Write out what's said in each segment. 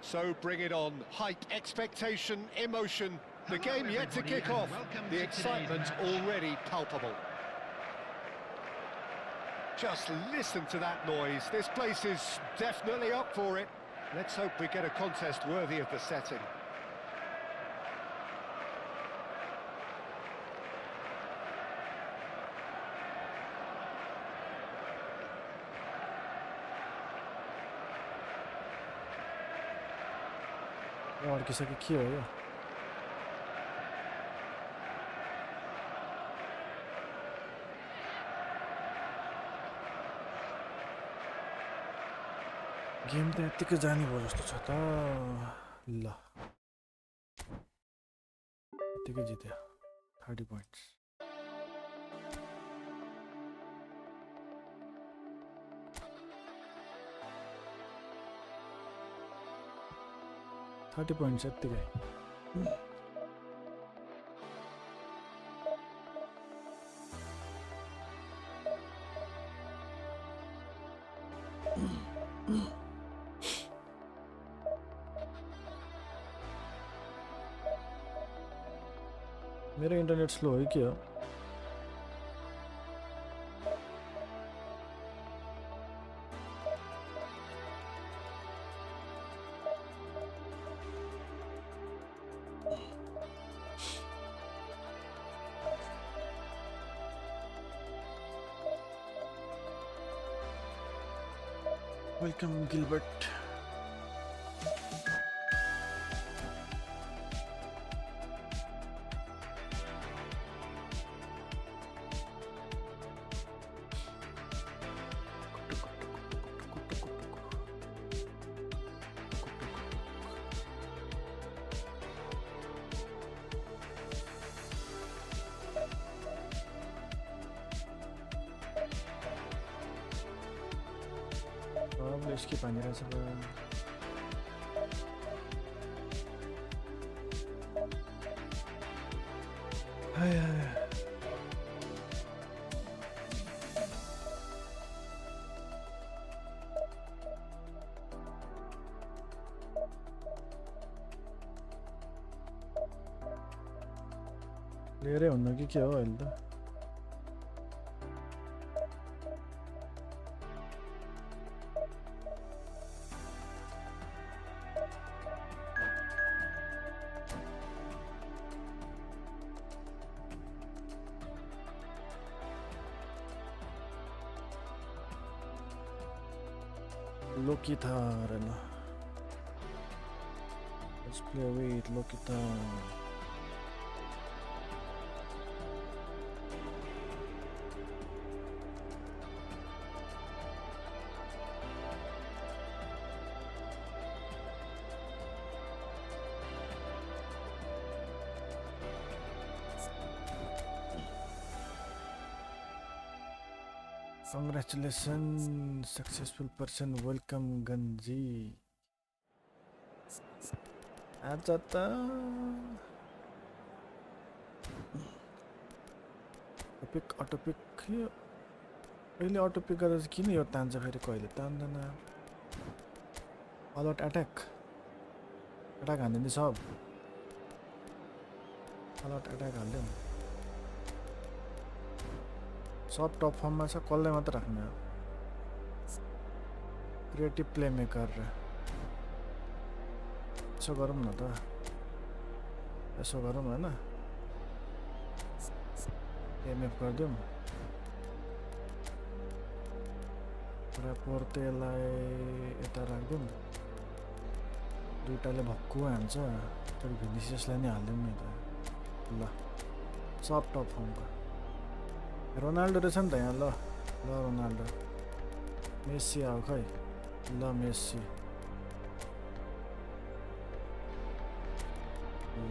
So bring it on. Hype, expectation, emotion. The game yet to kick off. The excitement already palpable. Just listen to that noise. This place is definitely up for it. Let's hope we get a contest worthy of the setting. अड्किसक्यो के हो यो game त यतिकै जाने भयो जस्तो छ त ल यतिकै जित्यो 30 पोइन्ट्स points यतिकै मेरो इन्टरनेट स्लो हो के हो Welcome, Gilbert. इसकी पानी रहा सब ले रहे होना कि क्या हो अहिले त Lokita Arena. Let's play with Lokita. Congratulations, successful person. Welcome, Ganji. Ajata. Auto pick. Really auto pick गरेर किन यो तान्छ फेरि कहिले तान्दैन all out attack हान्दिन्छ सब all out attack हाल्दैन सब टप फर्ममा छ कसलाई मात्र राख्ने हो क्रिएटिभ प्ले मेकर यसो गरौँ न त यसो गरौँ हैन एमएफ गर्दियौँ र पोर्तेलाई यता राख्दियौँ दुईटाले भक्कु हान्छ तर भिनिसियसलाई नै हाल्दियौँ नि त ल सब टप फर्मको रोनाल्डो रहेछ नि त यहाँ ल रोनाल्डो मेसी आऊ खै ल मेसी ल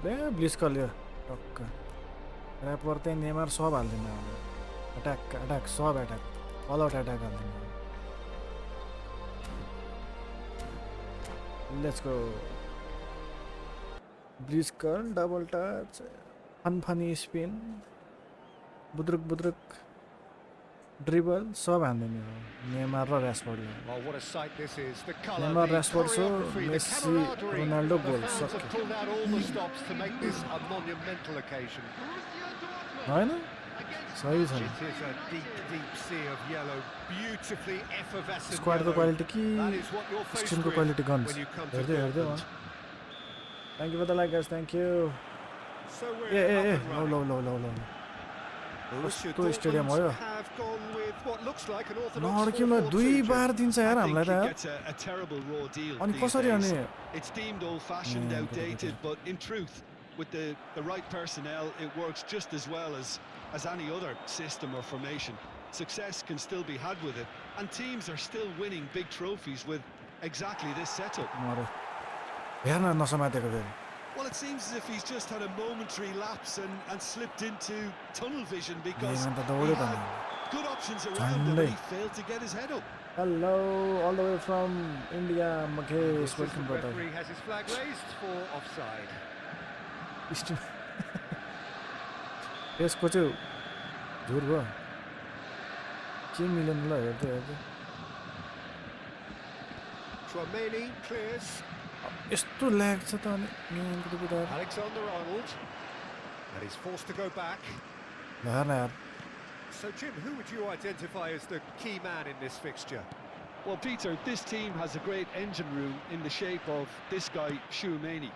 बे ब्लिस कल्यो टक्क ऱ्यापर चाहिँ नेमार सब हाल्दिनु अट्याक सब अट्याक अल आउट अट्याक हाल्दिनु लेट्स गो ब्लिस कर डबल टच फनी स्पिन बुद्रुक ड्रिबल सब हान्दैन यो नेमार र ऱ्यासफोर्डले Oh, what a sight this is. The colour, Neymar the Rashford so choreography, the Messi camaraderie. Ronaldo The goal fans have सक्यो pulled out all the stops to make this a monumental occasion. हैन सही छ It is a deep, deep sea of yellow, beautifully effervescent स्क्वाडको yellow. Quality कि That is what you're faced स्क्रिनको with quality guns when you come to हेर्दै हेर्दै Dortmund. Thank you for the like guys thank you So we're A A A up and low running. Low low low low Borussia कस्तो stadium हो यो Dortmund have gone with what looks like an orthodox नअड्किउन 4-4-2, दुई Jim. बार दिन्छ यार I हामीलाई think त he यार gets a terrible raw deal अनि these कसरी days. अनि It's deemed old-fashioned, Yeah, outdated, good. but in truth, with the right personnel, it works just as well as any other system or formation. Success can still be had with it, and teams are still winning big trophies with exactly this setup. मरे हेर्न नसमातेको फेरि Well, it seems as if he's just had a momentary lapse and slipped into tunnel vision because गेममा त he दौड्यो त had नि good options around him, झन्डै and he failed to get his head up. Hello all the way from India This Mukesh is welcome the brother referee has his flag raised for offside. यसको चाहिँ झुर भयो के मिलेन ल हेर्दै हेर्दै Tchouameni clears. यस्तो ल्याग छ त अनि यहाँको त पुरा Alexander-Arnold. And he's forced to go back. हेर्न यार So, Jim, who would you identify as the key man in this fixture? Well, Peter, this team has a great engine room in the shape of this guy, Tchouameni.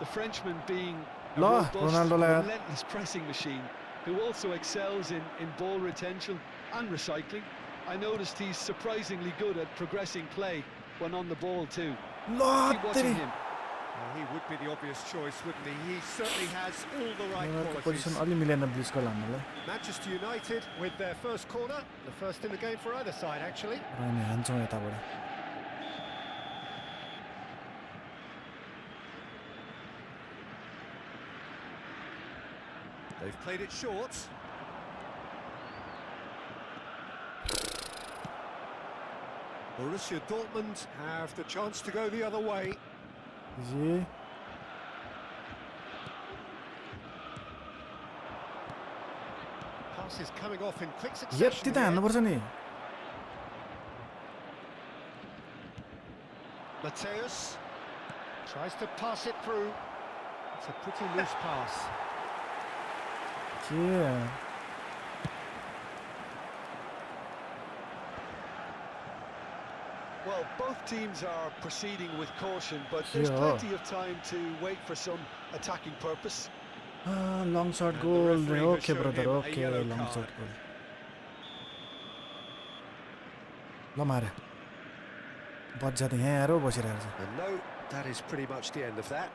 The Frenchman being a La, robust, Ronaldo lad. relentless pressing machine who also excels in ball retention and recycling. I noticed he's surprisingly good at progressing play when on the ball too. ल Keep तेरी watching him. Well, he would be the obvious choice, wouldn't he? He certainly has all the right नेमारको qualities. Position अलि मिलेन ब्लिजको हामीलाई Manchester United with their first corner, the first in the game for either side, actually. र अनि हान्छौँ यताबाट They've played it short. Borussia Dortmund have the chance to go the other way. Ji Passes coming off in quick Yati succession त हान्नुपर्छ नि Mateus tries to pass it through. It's a pretty loose pass. के यार Well, both teams are proceeding with caution, but there's Yeah. plenty of time to wait for some attacking purpose. Long shirt And the goal रे referee has okay shown brother him a okay yellow long card. Shirt goal ल मारे बच्चा त यहाँ आएर बसिरहेको छ And no, that is pretty much the end of that.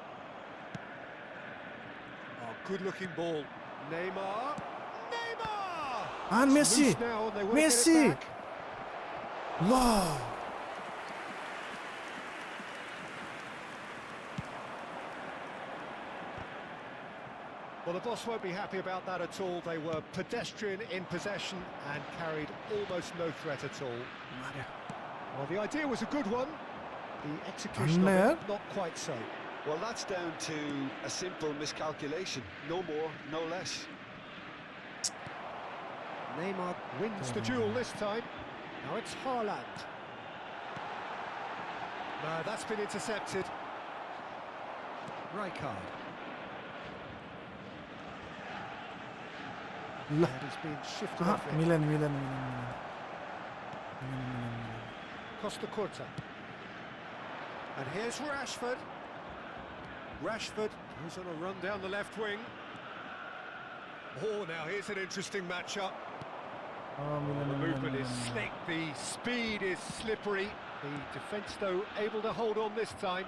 Oh, good-looking ball. Neymar. Neymar! And It's Messi. loose now and they won't get it Messi. back. ल Well, the boss won't be happy about that at all. They were pedestrian in possession and carried almost no threat at all. मारे Well, the idea was a good one. The execution of Man. it, not quite so. Well, that's down to a simple miscalculation. No more, no less. Neymar wins the duel this time. Now it's Haaland. No, that's been intercepted. Rijkaard. ल And he's been shifted off it. मिलेन मिलेन मिलेन Costa Curta. And here's Rashford. Rashford goes on a run down the left wing. Oh, now here's an interesting matchup. The movement is slick, the speed is slippery. The defence, though, able to hold on this time.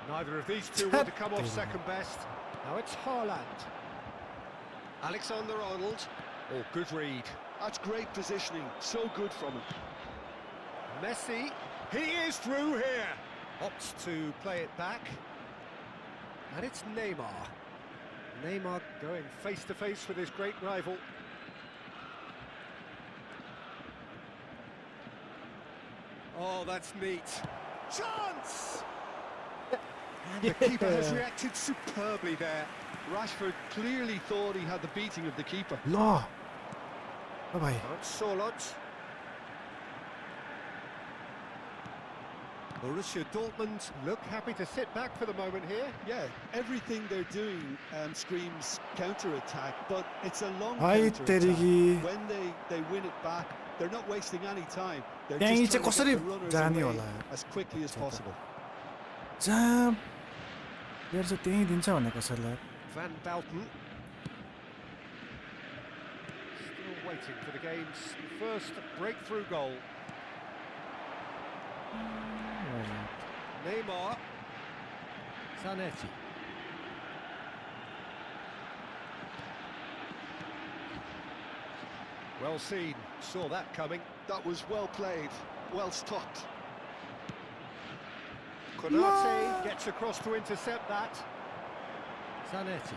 Neither of these two want to come off second best. Now it's Haaland. Alexander-Arnold. Oh, good read. That's great positioning. So good from him. Messi. He is through here. Opts to play it back. And it's Neymar. Neymar going face-to-face with his great rival. Oh, that's neat. Chance! And the keeper has reacted superbly there. Rashford clearly thought he had the beating of the keeper. ल भाइ Solot. Borussia Dortmund look happy to sit back for the moment here. Yeah, everything they're doing screams counter-attack, but it's a long Ai counter-attack. तेरिकी When they win it back, they're not wasting any time. They're त्यही just चाहिँ trying to कसरी get the runners जाने away होला as quickly as possible. जहाँ player चाहिँ त्यही दिन्छ भने कसैलाई Van Balten. Still waiting for the game's first breakthrough goal. Neymar. Zanetti. Well seen, saw that coming. That was well played, well stopped. Konate gets across to intercept that. Zanetti.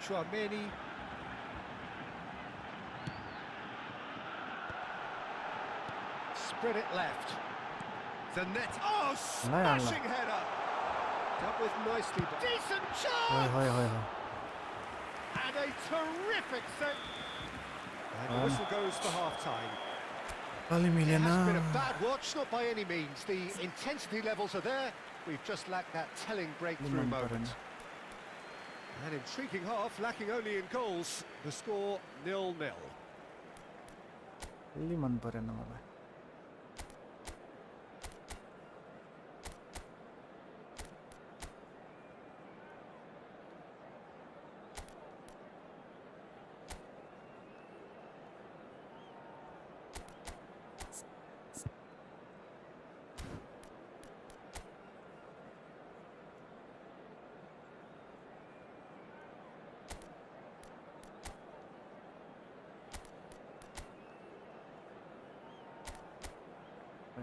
Chouameni. Spread it left. Zanetti. Oh, smashing header. Dealt with nicely. Decent chance. And a terrific save. And the whistle goes for half-time. It has been a bad watch, not by any means. The intensity levels are there. We've just lacked that telling breakthrough moment. An intriguing half, lacking only in goals. The score 0-0. अलि मन परेन मलाई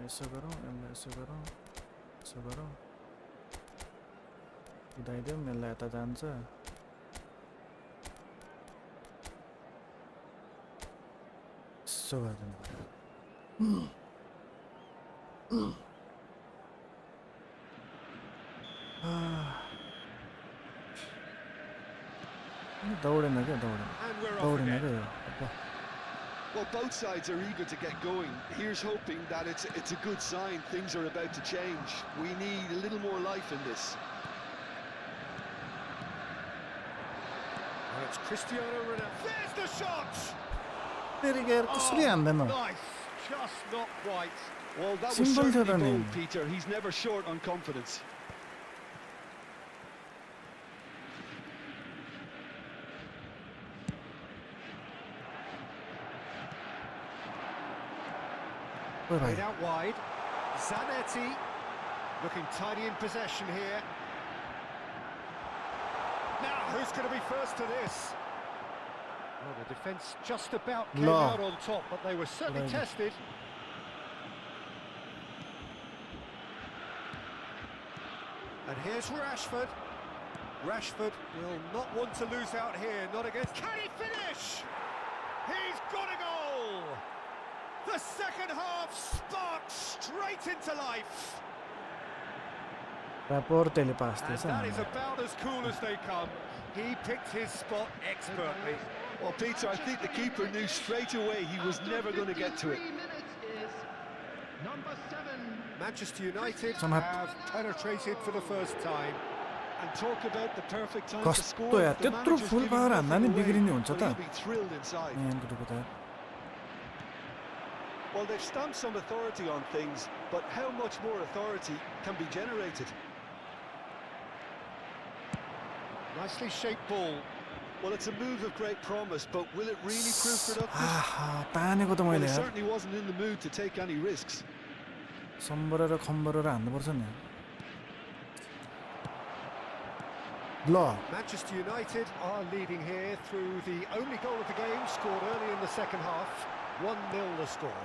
यसो गरौँ यसलाई यसो गरौँ यसो गरौँ उदाइदेऊ यसलाई यता जान्छ यसो गरिदिनु पर्यो दौडेन क्या दौडेन क्या यो Well, both sides are eager to get going. Here's hoping that it's a good sign. Things are about to change. We need a little more life in this. Well, it's Cristiano Ronaldo. There's the shot! Nice, just not quite. Well, that was certainly bold, Peter. He's never short on confidence. Played out wide. Zanetti looking tidy in possession here. Now, who's going to be first to this? Well, the defence just about came out on top, but they were certainly tested. And here's Rashford. Rashford will not want to lose out here, not against... Can he finish? He's got a goal! The second half sparked straight into life. And that is about as cool as they come. He picked his spot expertly. Well, Peter, I think the keeper knew straight away he was never going to get to it. Manchester United have penetrated for the first time. And talk about the perfect time to score. The manager's giving nothing away, but he'll be thrilled inside. Well, they've stamped some authority on things, but how much more authority can be generated? Nicely shaped ball. Well, it's a move of great promise, but will it really prove productive? Well, he certainly wasn't in the mood to take any risks. Manchester United are leading here through the only goal of the game, scored early in the second half. 1-0 the score.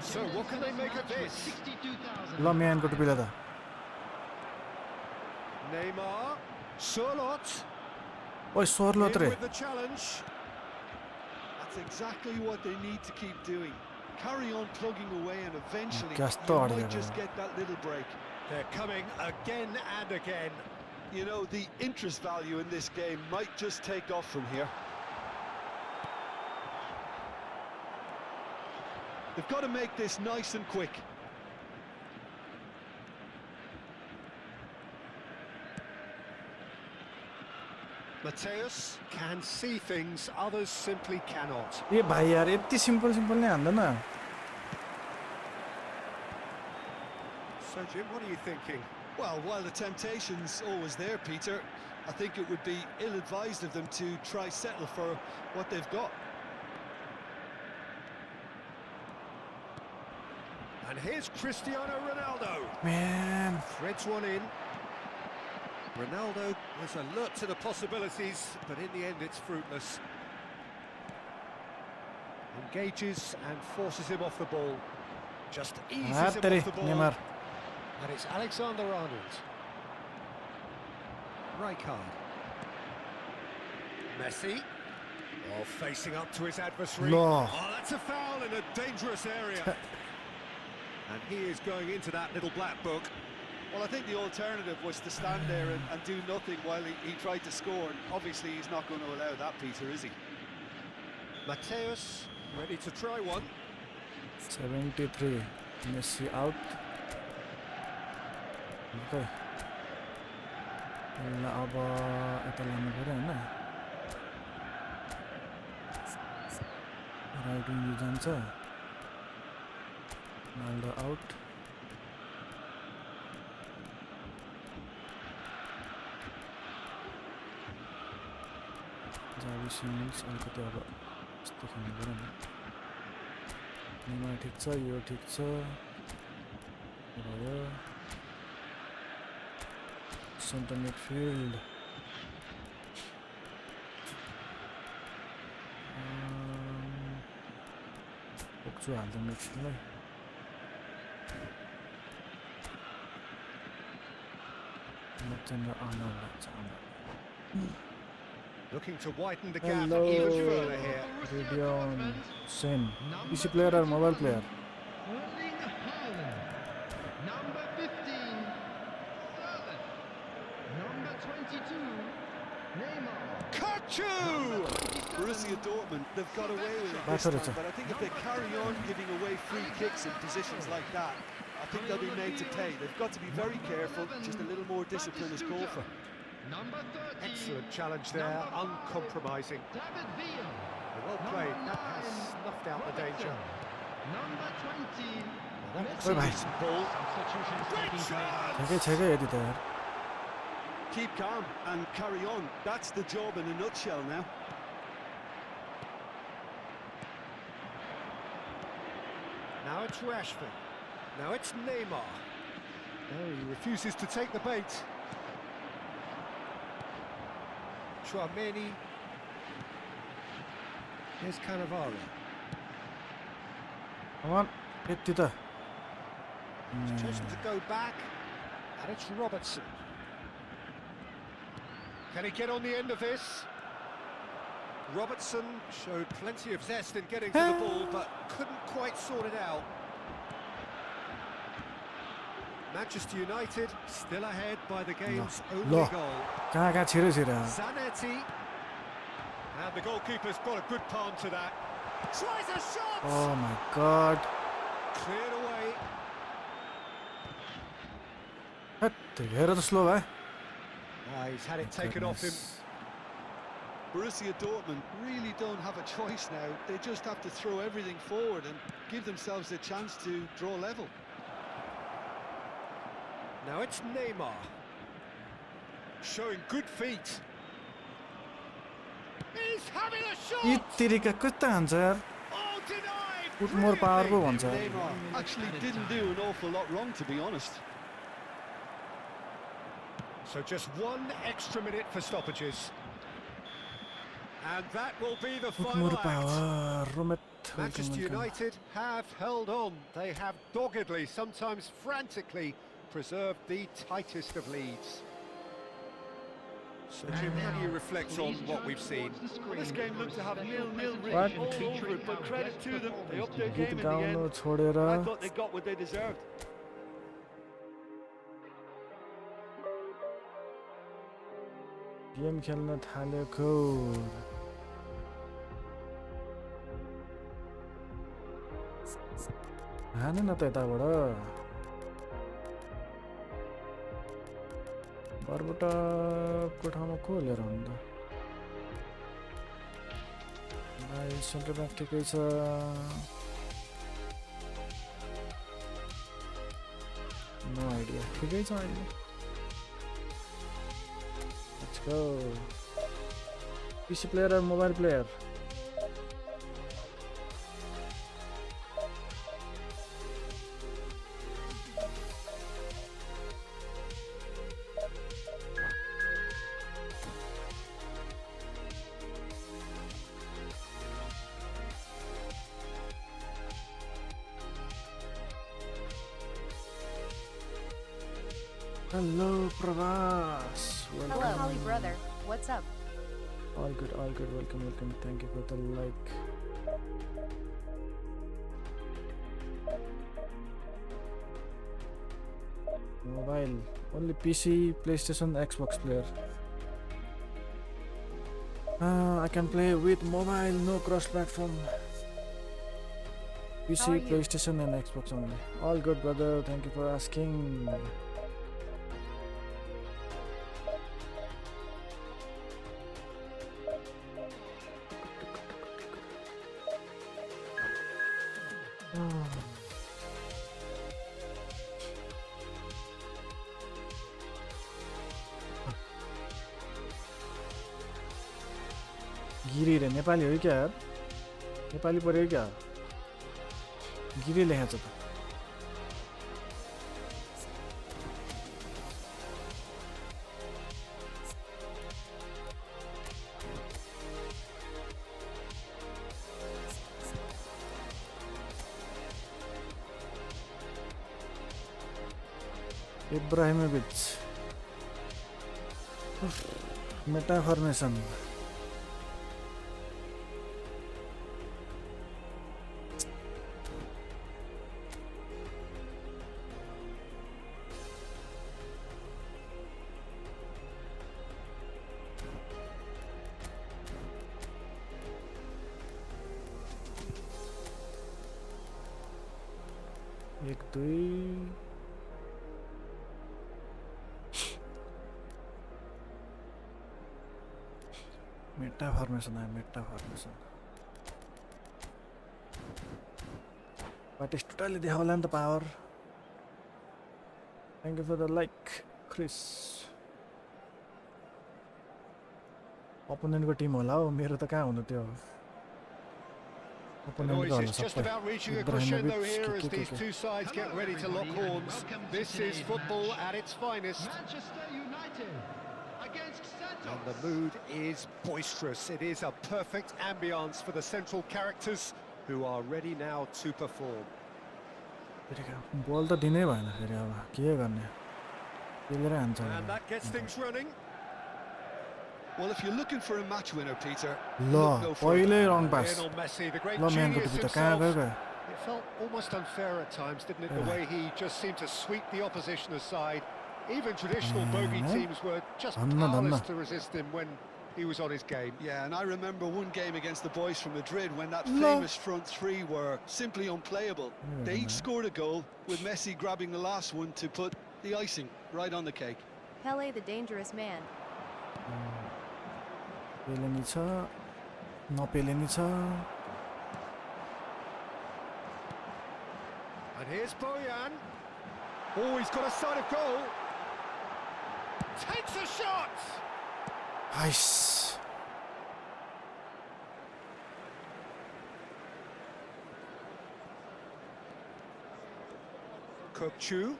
So what can they make of this? Neymar, Solot. With the challenge. That's exactly what they need to keep doing. Carry on plugging away, and eventually you might just get that little break. They're coming again and again. You know, the interest value in this game might just take off from here. They've got to make this nice and quick. Mateus can see things others simply cannot. ए भाइ यार यति simple simple नै हान्दैन. So Jim, what are you thinking? Well, while the temptation's always there, Peter, I think it would be ill-advised of them to try settle for what they've got. And here's Cristiano Ronaldo. Man, Threads one in. Ronaldo is alert to the possibilities, but in the end it's fruitless. Engages and forces him off the ball. Just eases him Attere, off the ball. Neymar. And it's Alexander-Arnold. Rijkaard. Messi. Oh, facing up to his adversary. No. Oh, that's a foul in a dangerous area. And he is going into that little black book. Well, I think the alternative was to stand there and do nothing while he tried to score. And obviously, he's not going to allow that, Peter, is he? Mateus, ready to try one. 73. Messi out. Okay. अब यता लानु पर्यो हैन. Right wing जान्छ. Ronaldo out. Javi Simmons अलिकति अब यस्तो खेल्नु पर्यो नि. नेमार ठिक छ, यो ठिक छ. भयो. Center midfield. Boxu हाल्दै midfieldलाई. Looking to widen the gap even further here. Gideon Sen. PC player or mobile player? Number 15, Servant. Number 22, Neymar. Kachu! Borussia Dortmund, they've got away with it this time, but I think if they carry on giving away free kicks in positions like that, I think they'll be made to pay. They've got to be very careful, just a little more discipline is called for. Number 30, Excellent challenge there, uncompromising. David Villa. Well played, that has snuffed out the danger. Number 20, That looks Oi, a bhai. decent ball. Great shot! छैकै यति त यार. Keep calm and carry on. That's the job in a nutshell now. Now it's Rashford. Now it's Neymar. No, he refuses to take the bait. Chouameni. Here's Cannavaro. Come on, यति त. He's chosen to go back, and it's Robertson. Can he get on the end of this? Robertson showed plenty of zest in getting to the ball, but couldn't quite sort it out. Manchester United still ahead by the game's only goal. कहाँ छिरे छिरे. Zanetti. And the goalkeeper's got a good palm to that. Tries a shot! Oh my god. Cleared away. हेर त slow भयो. He's had it taken off him. Borussia Dortmund really don't have a choice now. They just have to throw everything forward and give themselves a chance to draw level. Now it's Neymar. Showing good feet. He's having a shot! यतिका कस्तो हान्छ यार. Oh, denied! Put more power पो भन्छ. Neymar actually didn't do an awful lot wrong, to be honest. So just one extra minute for stoppages. And that will be the Put final more act. power. Manchester United have held on. They have doggedly, sometimes frantically, preserved the tightest of leads. So Jim, how do you reflect on what we've seen? Well, this game looked to have nil-nil What? written all over it, but credit to them, they upped their game in the गाउनु end. छोडेर I thought they got what they deserved. Game खेल्न थालेको हाने न त यताबाट बरबटको ठाउँमा को लिएर आउनु त सेन्टर ब्याक ठिकै छ नो आइडिया ठिकै छ अहिले लेट्स गो पीसी प्लेयर और mobile player Hello, Pravas. Hello, Holly brother. What's up? All good, all good. Welcome, welcome. Thank you for the like. Mobile. Only PC, PlayStation, Xbox player. I can play with mobile, no cross-platform. PC, PlayStation, and Xbox only. All good, brother. Thank you for asking. गिरी रे नेपाली हो क्या यार नेपाली पऱ्यो क्या गिरी लेखेको छ त इब्राहिमोभिच Meta फर्मेसन एक दुई मेटा फर्मेसन है मेटा फर्मेसन बाटिस्टुटाले देखाउला नि त power thank you for the like Chris अपोनेन्टको टिम होला हो मेरो त कहाँ हुनु त्यो The noise is just about reaching a crescendo here as these two sides get ready to lock horns. This is football at its finest. Manchester United against Santos. And the mood is boisterous. It is a perfect ambience for the central characters who are ready now to perform. बल त दिनै भएन फेरि अब के गर्ने खेलेर हान्छ And that gets things running. Well, if you're looking for a match winner, Peter, ल look no further. पहिल्यै रङ पास Lionel Messi, the great ल म्यानको genius टुपी त कहाँ himself. गयो It felt almost unfair at times, didn't it? The way he just seemed to sweep the opposition aside. Even traditional bogey teams were just powerless to resist him when he was on his game. Yeah, and I remember one game against the boys from Madrid when that No. famous front three were simply unplayable. They each scored a goal, with Messi grabbing the last one to put the icing right on the cake. Pele the dangerous man. पेले नि छ नपेले नि छ And here's Bojan. Oh, he's got a sight of goal. Takes a shot. हाइस Kokchu.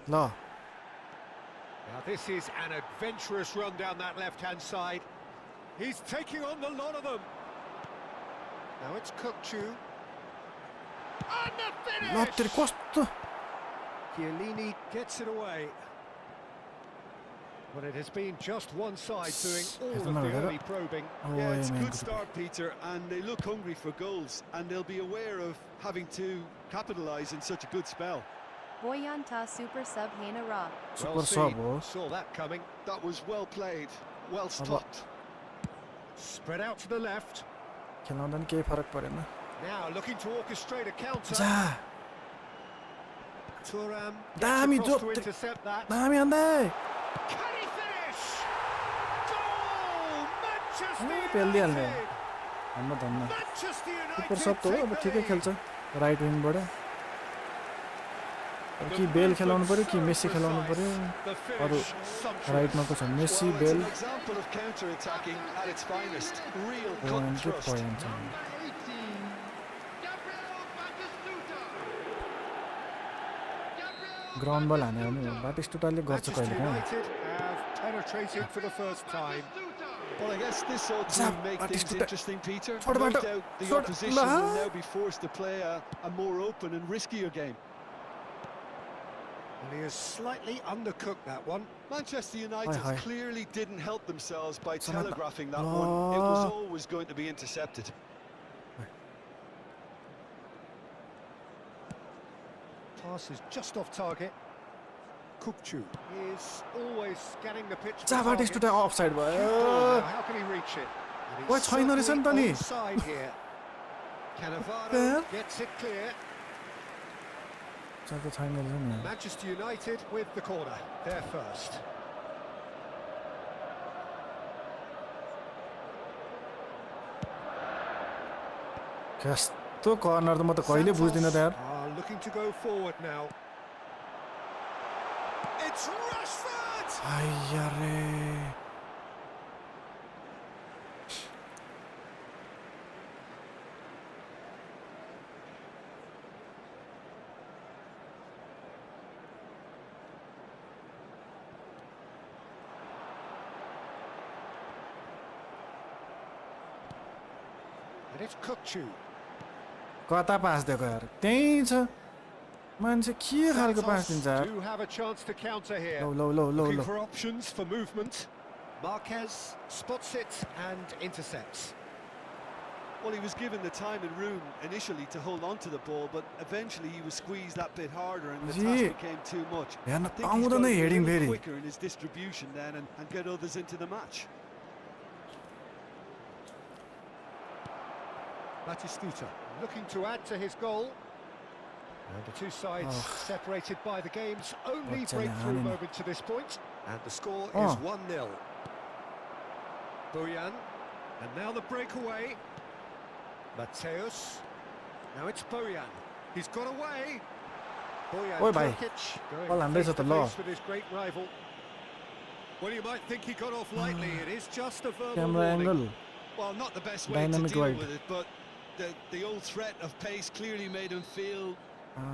ल Now this is an adventurous run down that left-hand side. He's taking on the lot of them. Now it's Kokchu. And the ल finish! तेरो कस्तो Chiellini gets it away. But it has been just one side doing all of the early probing. Yeah, it's a good start, Peter, and they look hungry for goals, and they'll be aware of having to capitalise in such a good spell. Boyan ta super sub Hana Ra. Super सब हो Saw that coming. That was well played. well stopped. Spread out to the left. खेलाउँदा नि केही फरक परेन Now looking to orchestrate a counter. जा Thuram Dami, gets across to drop- intercept that. दामी हान्दै Can he finish? Goal! Manchester पेल्दिहाल्ने United! धन्न धन्न Manchester किपर United सब त हो अब take the ठिकै lead. खेल्छ राइट विङबाट अब कि बेल खेलाउनु पर्यो कि मेसी खेलाउनु पर्यो The अरू finish sumptuous. राइटमा को छ मेसी Well, it's बेल an example of counter-attacking at its finest. Real cut point thrust. Point छ Number 18, Gabriel Batistuta. Gabriel ground ball हाने भने बाटिस्टुटाले गर्छ Manchester कहिले काहीँ United have penetrated for the first time. Batistuta. Well, I guess this ought to Zap, make things Batistuta. interesting, Peter. What No about doubt the Shot- opposition La- will now be forced to play a more open and riskier game. And he has slightly undercooked that one. Manchester United Hi. clearly didn't help themselves by Samantha. telegraphing that one. It was Oh. always going to be intercepted. Pass is just off target. Kukchu is always scanning the pitch. for जा targets. बाटिस्टुटा offside Cute भयो ball now, how can he reach it? And Oy, he's छैन रहेछ नि त नि। certainly onside here. Cannavaro There. gets it clear. छ त छैन रहेछ नि Manchester United with the corner. They're first. कस्तो कर्नर त म त कहिले बुझ्दिनँ त यार Are looking to go forward now. It's Rashford! आइया रे And it's Kukchu. कता पास दिएको यार त्यही छ मान्छे के खालको पास दिन्छ यार Do have a chance to counter here. Low low low low Looking low for options for movement. Marquez spots it and intercepts. Well, he was given the time and room initially to hold on to the ball, but eventually he was squeezed that bit harder and the ji. task became too much. हेर्न I think he's पाउँदैन got to be a heading little फेरि quicker in his distribution then and get others into the match. Batistuta looking to add to his goal. And the two sides separated by the game's only What's in breakthrough hand? moment to this point. And the score Oh. is 1-0. Bojan. And now the breakaway. Mateus. Now it's Bojan. He's got away. Bojan Oi, bhai. Turkic Ball going handles face at to the law. face with his great rival. Well, you might think he got off lightly. It is just a verbal camera warning. Angle Well, not the best way Dynamic to deal wide. with it, but the old threat of pace clearly made him feel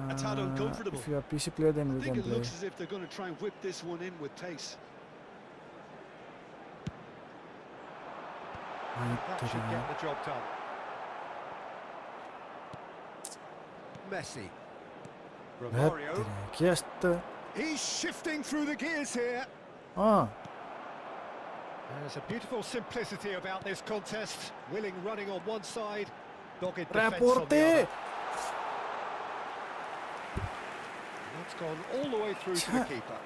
a tad uncomfortable. If you are PC player then I we think can it play looks as if they're going to try and whip this one in with pace. That should get the job done. Messi. Romario. के यस्तो He's shifting through the gears here. Uh There's a beautiful simplicity about this contest. Willing running on one side, dogged defence on the रापोर्ते other. That's gone all the way through to the keeper.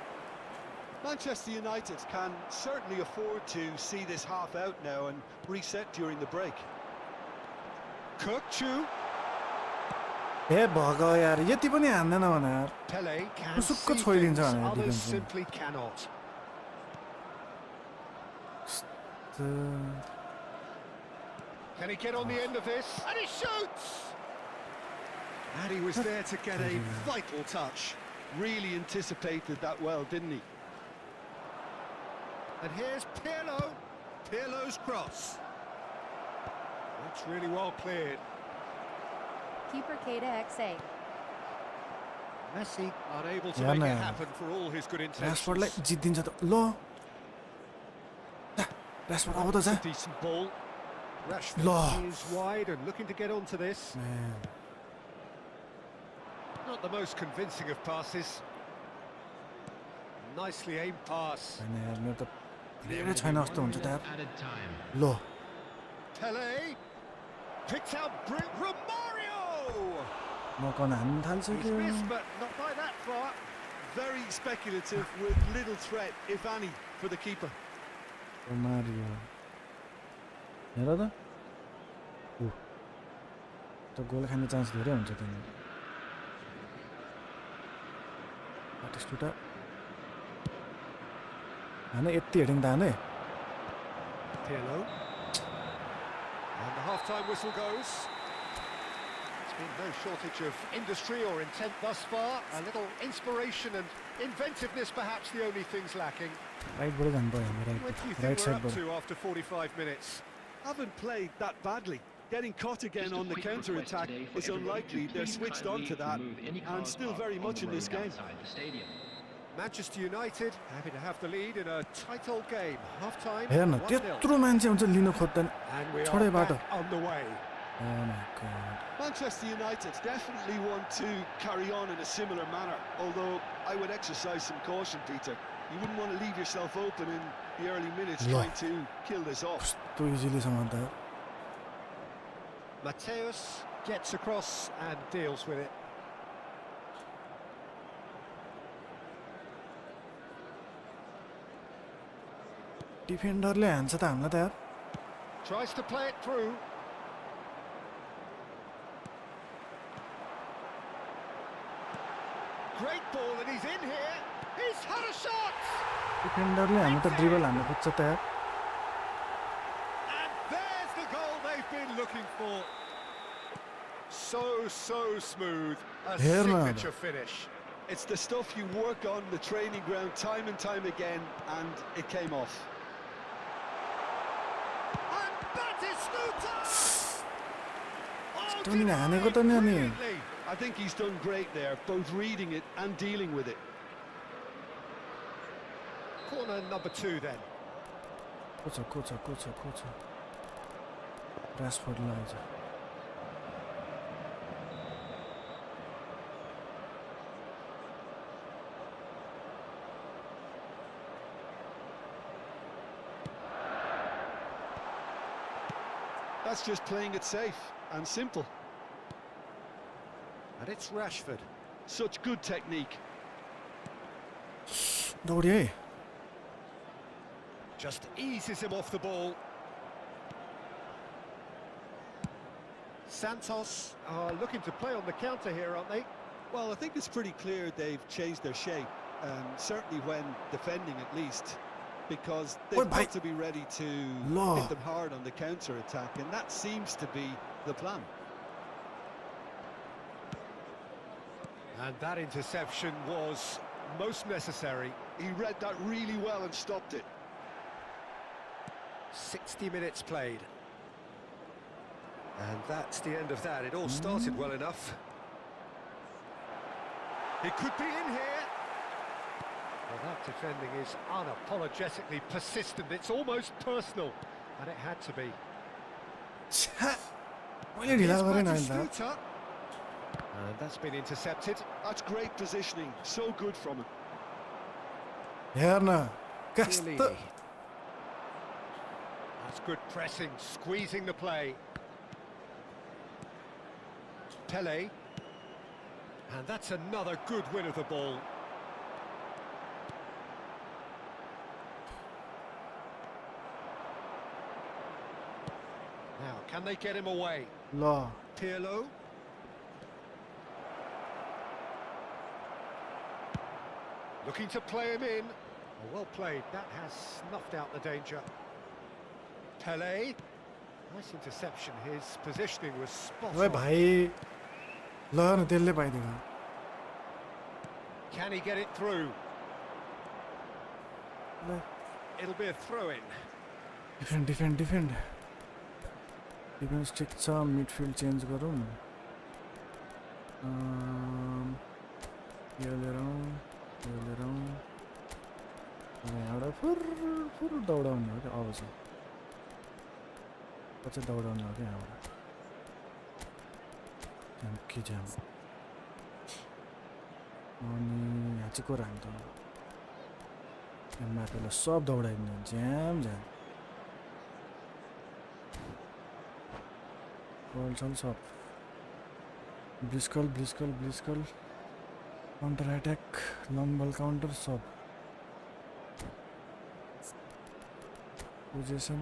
Manchester United can certainly afford to see this half out now and reset during the break. Kukchu. हे भग यार यति पनि हान्दैन भने यार Pele can उसुक्क see छोइदिन्छ things भने others डिफेन्समा simply cannot. Can he get on the end of this? And he shoots! And he was there to get a vital touch. Really anticipated that well, didn't he? And here's Pirlo. Pirlo's cross. That's really well cleared. Keeper Keita XA. Messi unable to Yeah, make no. it happen for all his good रासफोर्डलाई intentions. जित्दिन्छ त ल रासफोर्ड अब त जा Decent ball. Rashford Law. is wide and looking to get onto this. Man. Not the most convincing of passes. Nicely aimed pass. हैन यार मेरो त प्लेयरै छैन जस्तो हुन्छ त यार added time. ल Pele picked out Romario. मकन हान्न थाल्छ He's कि missed, but not by that far. Very speculative with little threat, if any, for the keeper. Mario हेर त ऊ त गोल खाने चान्स धेरै हुन्छ त्यहाँनिर बाटिस्टुटा हाने यति हेडिङ त हाने Pirlo. And the half-time whistle goes. There's been no shortage of industry or intent thus far. A little inspiration and inventiveness perhaps the only things lacking. राइटबाट जानु पऱ्यो हामी What do you right think we're up साइडबाट to after 45 minutes? Haven't played that badly. Getting caught again on the counter-attack is unlikely. They're switched on to that and still very much in this game. Manchester United happy to have the lead in a tight old game. Half-time, हेर न 1-0. त्यत्रो मान्छे हुन्छ लिनु खोज्दैन And we are छोडे बाटो back on the way. Oh my god Manchester United definitely want to carry on in a similar manner, although I would exercise some caution, Peter. You wouldn't want to leave yourself open in the early minutes trying to kill this off. कस्तो easily समात्दा Mateus gets across and deals with it. डिफेन्डरले हान्छ त हामीलाई त यार Tries to play it through. Great ball and he's in here. He's had a shot. डिफेन्डरले हामी त ड्रिबल हान्न खोज्छ त यार And there's the goal they've been looking for. So smooth. A Heer nou. signature finish. It's the stuff you work on the training ground time and time again, and it came off. And that is Stuta! Oh, Stunning हानेको त नि अनि brilliantly. I think he's done great there, both reading it and dealing with it. Corner number 2 then. को छ रासफोर्डलाई आइछ That's just playing it safe and simple. And it's Rashford. Such good technique. दौडी है Just eases him off the ball. Santos are looking to play on the counter here, aren't they? Well, I think it's pretty clear they've changed their shape, certainly when defending at least, because they've got to be ready to hit them hard on the counter-attack, and that seems to be the plan. And that interception was most necessary. He read that really well and stopped it. 60 minutes played. And that's the end of that. It all started well enough. It could be in here. Well, that defending is unapologetically persistent. It's almost personal. And it had to be. मैले ढिला गरेन Here's अहिले Batistuta. And that's been intercepted. That's great positioning. So good from him. हेर न कस्तो Chiellini. That's good pressing, squeezing the play. Pele. And that's another good win of the ball. Now, can they get him away? ल Pirlo. Looking to play him in. Oh, well played. That has snuffed out the danger. Pele. Nice interception. His positioning was spot ओए on. भाइ ल न त्यसले पाइदियो Can he get it through? ल It'll be a throw-in. Defend defence ठिक छ midfield change गरौँ यो लिएर आउँ यहाँबाट फुर दौडाउने हो क्या अब चाहिँ पछि दौडाउने हो क्या यहाँबाट के जाम अनि यहाँ चाहिँ को राख्नु त म्यापेलाई सब दौडाइदिनु ज्याम बल सब ब्लिस्कल काउन्टर अट्याक लङ बल काउन्टर सब पोजिसन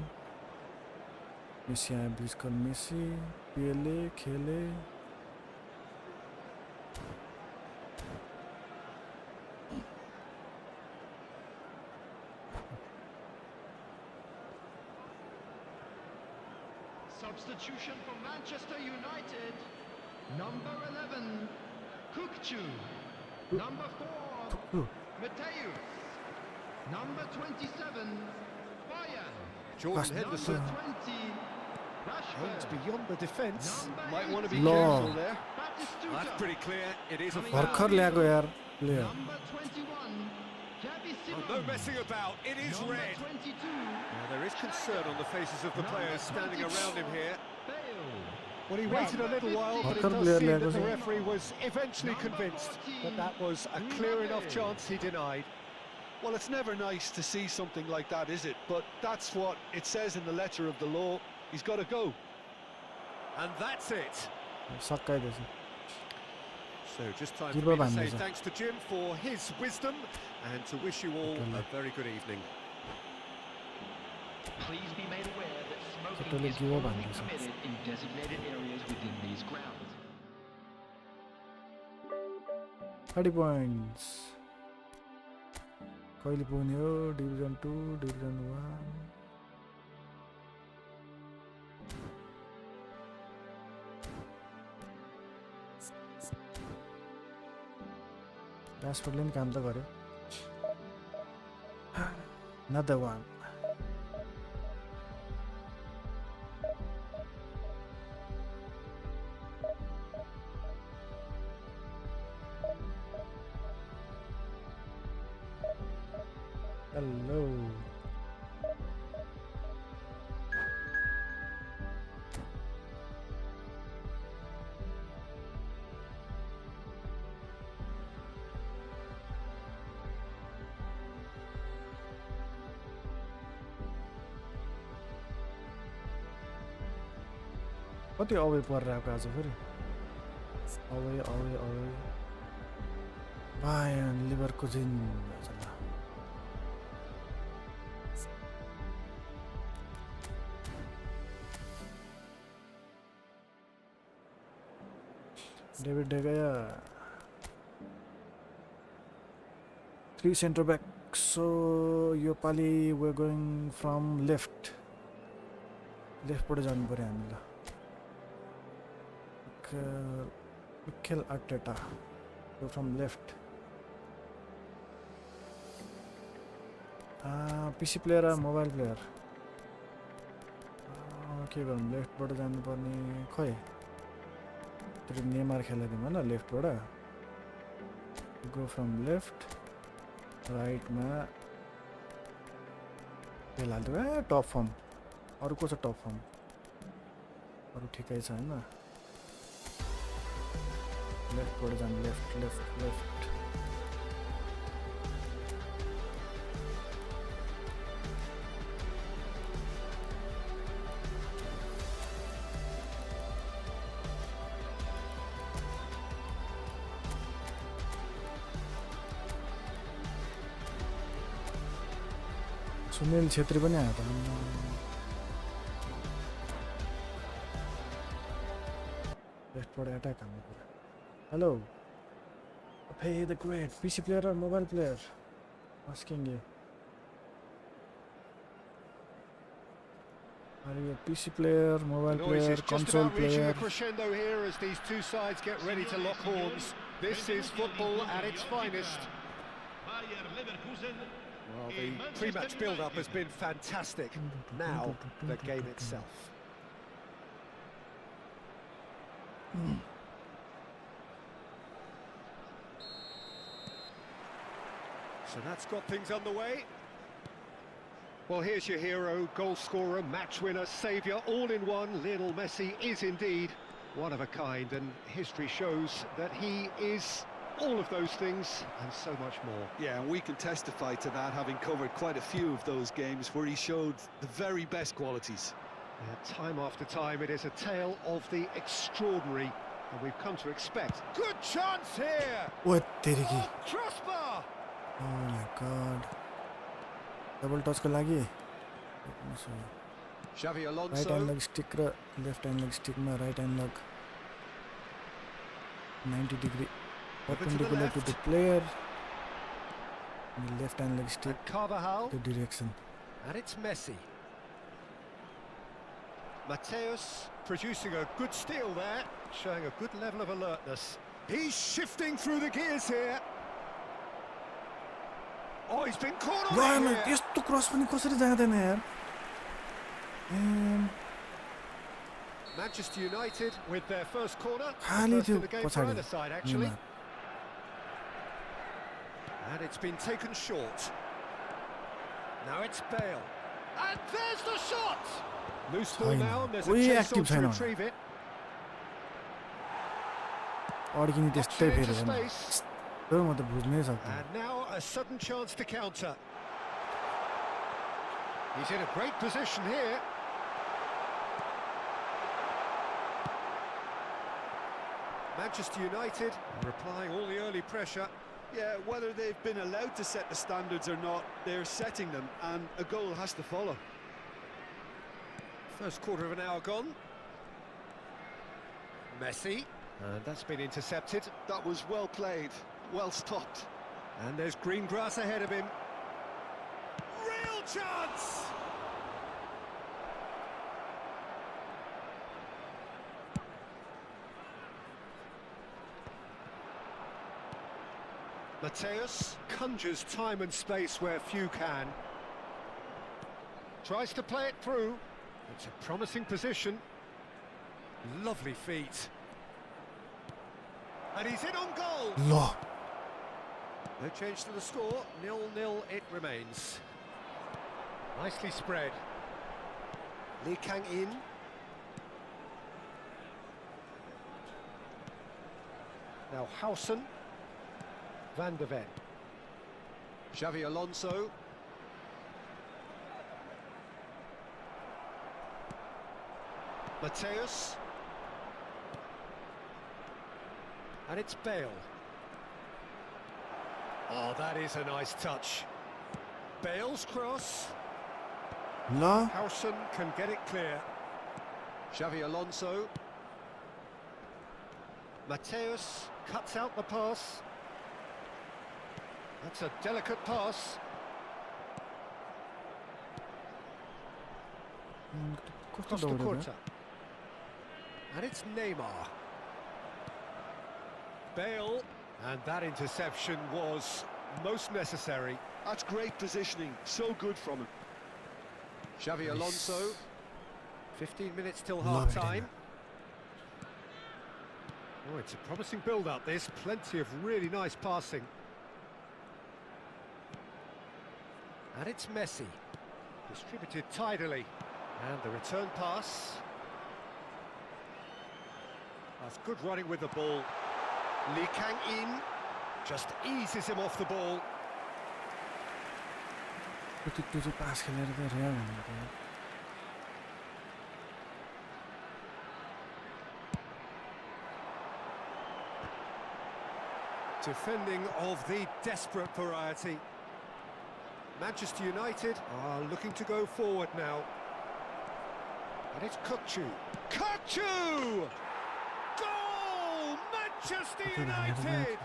मेसी आए बीच कर मेसी पेले खेले Substitution for Manchester United. Number 11, Kukcu. Number 4, Mateus. Number 27, Bayern. Jordan Number Henderson 20, aims Rashford. beyond the defence. Might want to be Law. careful there. Batistuta. That's pretty clear. It is a भर्खर foul. ल्याएको यार player Number 21, Gavi Oh, Simons. no messing about. It is Number red. 22, Now, there is concern on the faces of the players standing around him here. Bale. Well, he waited a little while, but it Marker does player seem ल्याएको that the छ। referee was eventually convinced that that was a clear enough chance he denied. Well, it's never nice to see something like that, is it? But that's what it says in the letter of the law. He's got to go. And that's it. सक्काइदिएछ So just time for Keeper me to say banned, thanks to Jim for his wisdom and to wish you all a very good evening. Please be made aware that smoking Totally is give up only on this. permitted in designated areas within these grounds. 30 points कहिले पुग्ने हो division 2 division 1 रासफोर्डले नि काम त गर्यो another one hello कति away परिरहेको आज फेरि away Bayern Leverkusen David De 3 centre back so यो पालि वे गोइङ फ्रम लेफ्टबाट जानु पर्यो हामीलाई Mikel Arteta go from left PC player or mobile player के गर्नु लेफ्टबाट जानुपर्ने खै त्यो नेमार खेलाइदिउँ हैन लेफ्टबाट गो फ्रम लेफ्ट राइटमा बेल हाल्दिउँ टप फर्म अरु को छ टप फर्म अरु ठिकै छ हैन लेफ्ट बाट जानु लेफ्ट सुनील छेत्री पनि आयो त लेफ्टबाट अट्याक हान्नु पर्यो Hello, Hey the Great, PC player or mobile player? Asking you. Are you a PC player, mobile player, console just about reaching player? a crescendo here as these two sides get ready to lock horns. This is football at its finest. Well, the pre-match build-up has been fantastic. Now, the game itself. So that's got things underway. Well, here's your hero, goal scorer, match winner, saviour, all in one. Lionel Messi is indeed one of a kind, and history shows that he is all of those things and so much more. Yeah, and we can testify to that, having covered quite a few of those games where he showed the very best qualities. Time after time, it is a tale of the extraordinary, and we've come to expect. Good chance here! What did he? Crossbar! Oh my god. Double toss ko lagi. Xavi right Alonso. Hand leg stick र left hand leg स्टिकमा right hand leg 90 degree perpendicular to the player. Left hand leg stick, And Carvajal. the direction. And it's Messi. Mateus producing a good steal there, showing a good level of alertness. He's shifting through the gears here. Oh, he's been caught on it here. यस्तो cross पनि कसरी जाँदैन यार. Manchester United with their first corner. खाली First थियो in the game for पछाडी. either side, actually. And it's been taken short. Now it's Bale. And there's the shot! Loose ball now, and there's a कोही chase on active to छैन. retrieve it. अड्किने त्यस्तै Boxing फेरि into हेर्नु. space. तर म त बुझ्नै सक्दिनँ. And now a sudden chance to counter. He's in a great position here. Manchester United are applying all the early pressure. Yeah, whether they've been allowed to set the standards or not, they're setting them, and a goal has to follow. First quarter of an hour gone. Messi, and that's been intercepted. That was well played, well stopped. And there's green grass ahead of him. Real chance! Mateus conjures time and space where few can. Tries to play it through. It's a promising position. Lovely feet. And he's in on goal. ल No change to the score. 0-0 it remains. Nicely spread. Lee Kang in. Now Housen. Van der Ven. Xavi Alonso. Mateus. And it's Bale. Oh, that is a nice touch. Bale's cross. ल Housen can get it clear. Xavi Alonso. Mateus cuts out the pass. That's a delicate pass. कस्तो Costa दौड्यो Curta. And it's Neymar. Bale. And that interception was most necessary. That's great positioning, so good from him. Xavi Alonso. 15 minutes till Love it, half-time. Oh, it's a promising build-up. There's plenty of really nice passing. And it's Messi. Distributed tidily. And the return pass. That's good running with the ball. Lee Kang in. Just eases him off the ball. त्यो चाहिँ पास खेलेर त रिया भनेको यार. Defending of the desperate variety. Manchester United are looking to go forward now. And it's Kukçu. Kukçu! Goal! Manchester United!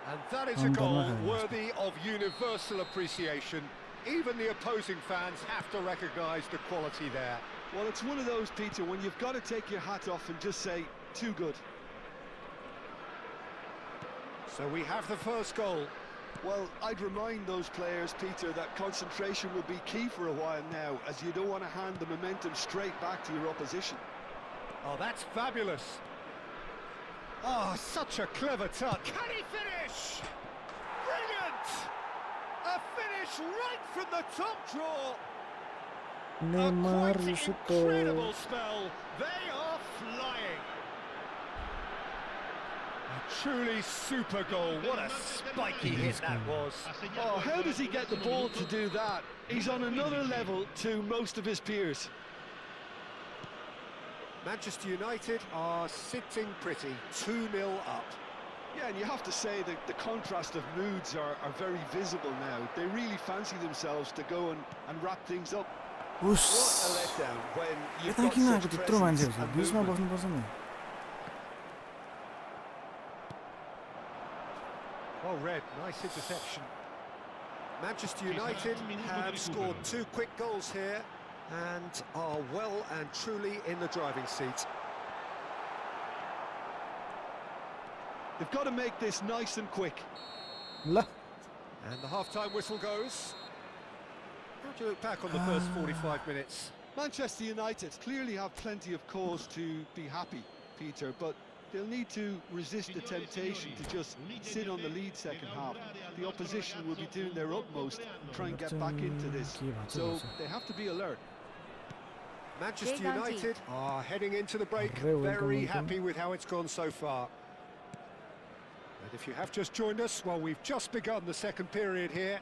And that is a goal worthy of universal appreciation. Even the opposing fans have to recognise the quality there. Well, it's one of those, Peter, when you've got to take your hat off and just say, too good. So we have the first goal. Well, I'd remind those players, Peter, that concentration will be key for a while now, as you don't want to hand the momentum straight back to your opposition. Oh, that's fabulous. Oh, such a clever touch. Can he finish? Brilliant! A finish right from the top draw. Neymar, A quite Yusuto. incredible spell. They are flying. A truly super goal. What a spiky hit that was. Oh, how does he get the ball to do that? He's on another level to most of his peers. Manchester United are sitting pretty, 2-0 up. Yeah, and you have to say that the contrast of moods are very visible now. They really fancy themselves to go and wrap things up. What a letdown when you've got such presence and movement. Well read, nice interception. Manchester United have scored 2 quick goals here and are well and truly in the driving seat. They've got to make this nice and quick. La. And the half-time whistle goes. How do you look back on the first 45 minutes? Manchester United clearly have plenty of cause to be happy, Peter, but they'll need to resist the temptation to just sit on the lead second half. The opposition will be doing their utmost to try and get back into this, so they have to be alert. Manchester United are heading into the break very happy with how it's gone so far. And if you have just joined us, well, we've just begun the second period here.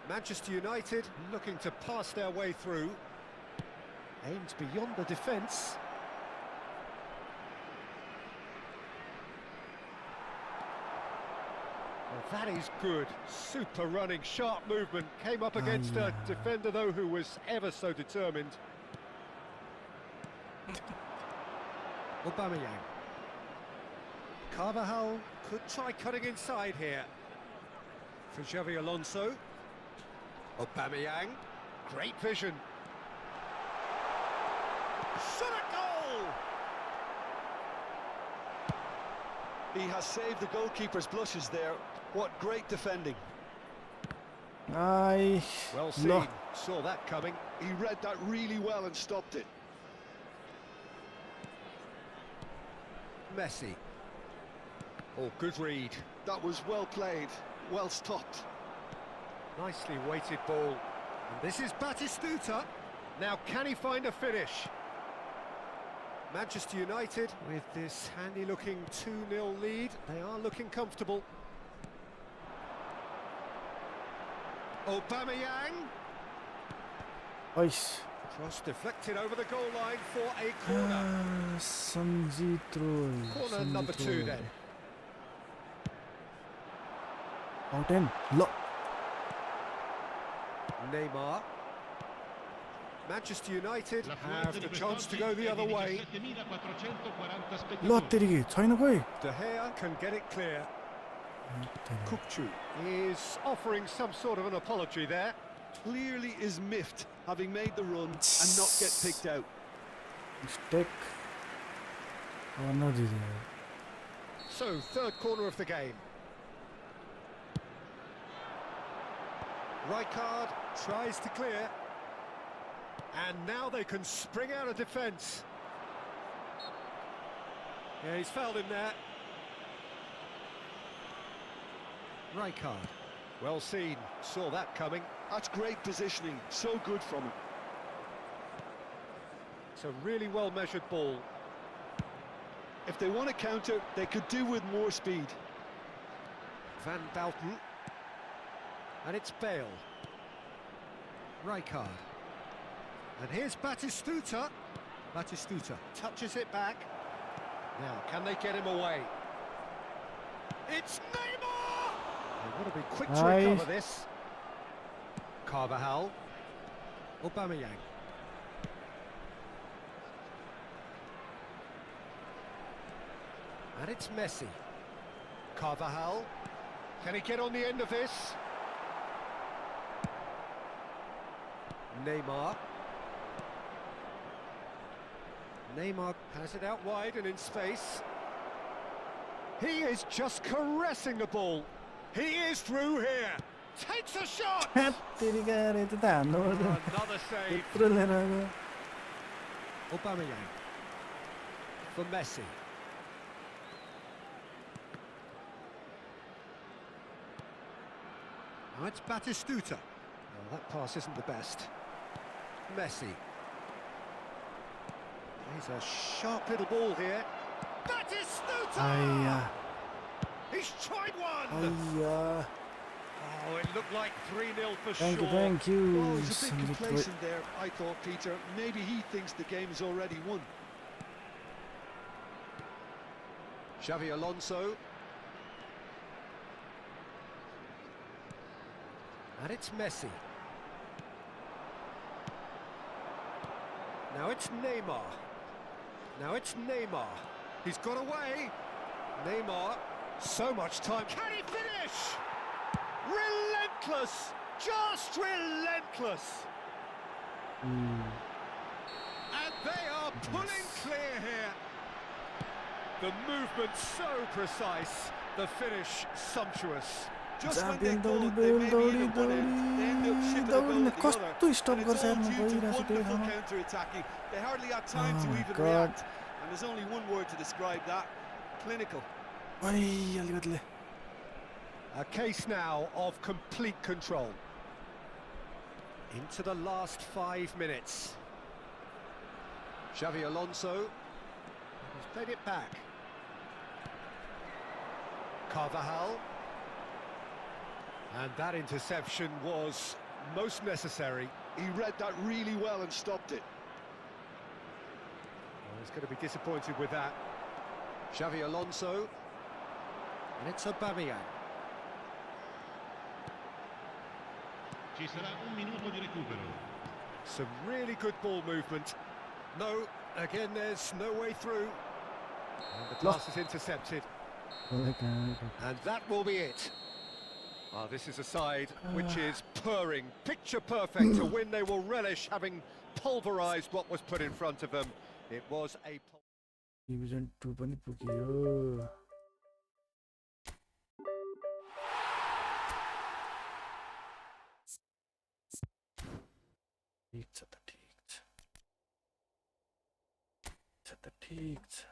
Manchester United looking to pass their way through. Aimed beyond the defence. Well, that is good. Super running, sharp movement. Came up against a defender, though, who was ever so determined. Aubameyang. Carvajal could try cutting inside here. For Xavi Alonso. Aubameyang. Great vision. Shot a goal! He has saved the goalkeeper's blushes there. What great defending. Well seen. Saw that coming. He read that really well and stopped it. Messi. Oh, good read. That was well played, well stopped. Nicely weighted ball. And this is Batistuta. Now, can he find a finish? Manchester United, with this handy-looking 2-0 lead, they are looking comfortable. Aubameyang. Oish. Cross deflected over the goal line for a corner. Corner number 2 then. Out in. Look. Neymar. Manchester United have the chance to go the other way. Lottery, China boy. De Gea can get it clear. Kukçu is offering some sort of an apology there. Clearly is miffed, having made the run and not get picked out. Mistake. Oh no, So, third corner of the game. Rijkaard tries to clear. And now they can spring out of defence. Yeah, he's fouled him there. Rijkaard. Well seen. Saw that coming. That's great positioning. So good from him. It's a really well-measured ball. If they want to counter, they could do with more speed. Van Bouten. And it's Bale. Rijkaard. And here's Batistuta. Batistuta touches it back. Now, can they get him away? It's Neymar! They want to be quick to recover this. Carvajal. Aubameyang. And it's Messi. Carvajal. Can he get on the end of this? Neymar. Neymar has it out wide and in space. He is just caressing the ball. He is through here. Takes a shot. Another Another save. Aubameyang for Messi. Now it's Batistuta. Well, that pass isn't the best. Messi. He's a sharp little ball here. Batistuta! He's tried one! Oh, it looked like 3-0 for sure. Thank you. Oh, he's a bit complacent there, I thought, Peter. Maybe he thinks the game is already won. Xavi Alonso. And it's Messi. Now it's Neymar. Now it's Neymar. He's got away. Neymar. So much time. Can he finish? Relentless. Just relentless. And they are pulling clear here. The movement so precise. The finish sumptuous. Just when they Champion thought दौडी they बेल may be दौडी in at one end, they end up shipping a goal दौडी at the कस्तो other. स्टप And it's गर्छ all यार म due to गइरहेको छु त्यही wonderful ठाउँमा counter-attacking. They hardly had time to my even God. react. And there's only one word to describe that: clinical. ओइ अलिकतिले A case now of complete control. Into the last 5 minutes. Xavi Alonso. He's played it back. Carvajal. And that interception was most necessary. He read that really well and stopped it. Well, he's going to be disappointed with that. Xavi Alonso. And it's Aubameyang. Ci sarà un minuto di recupero. Some really good ball movement. No, again, there's no way through. And the pass is intercepted. And that will be it. Ah, this is a side which is purring, picture perfect. To win, they will relish having pulverised what was put in front of them. It was a... division 2 पनि पुग्यो ठीक छ त ठीक छ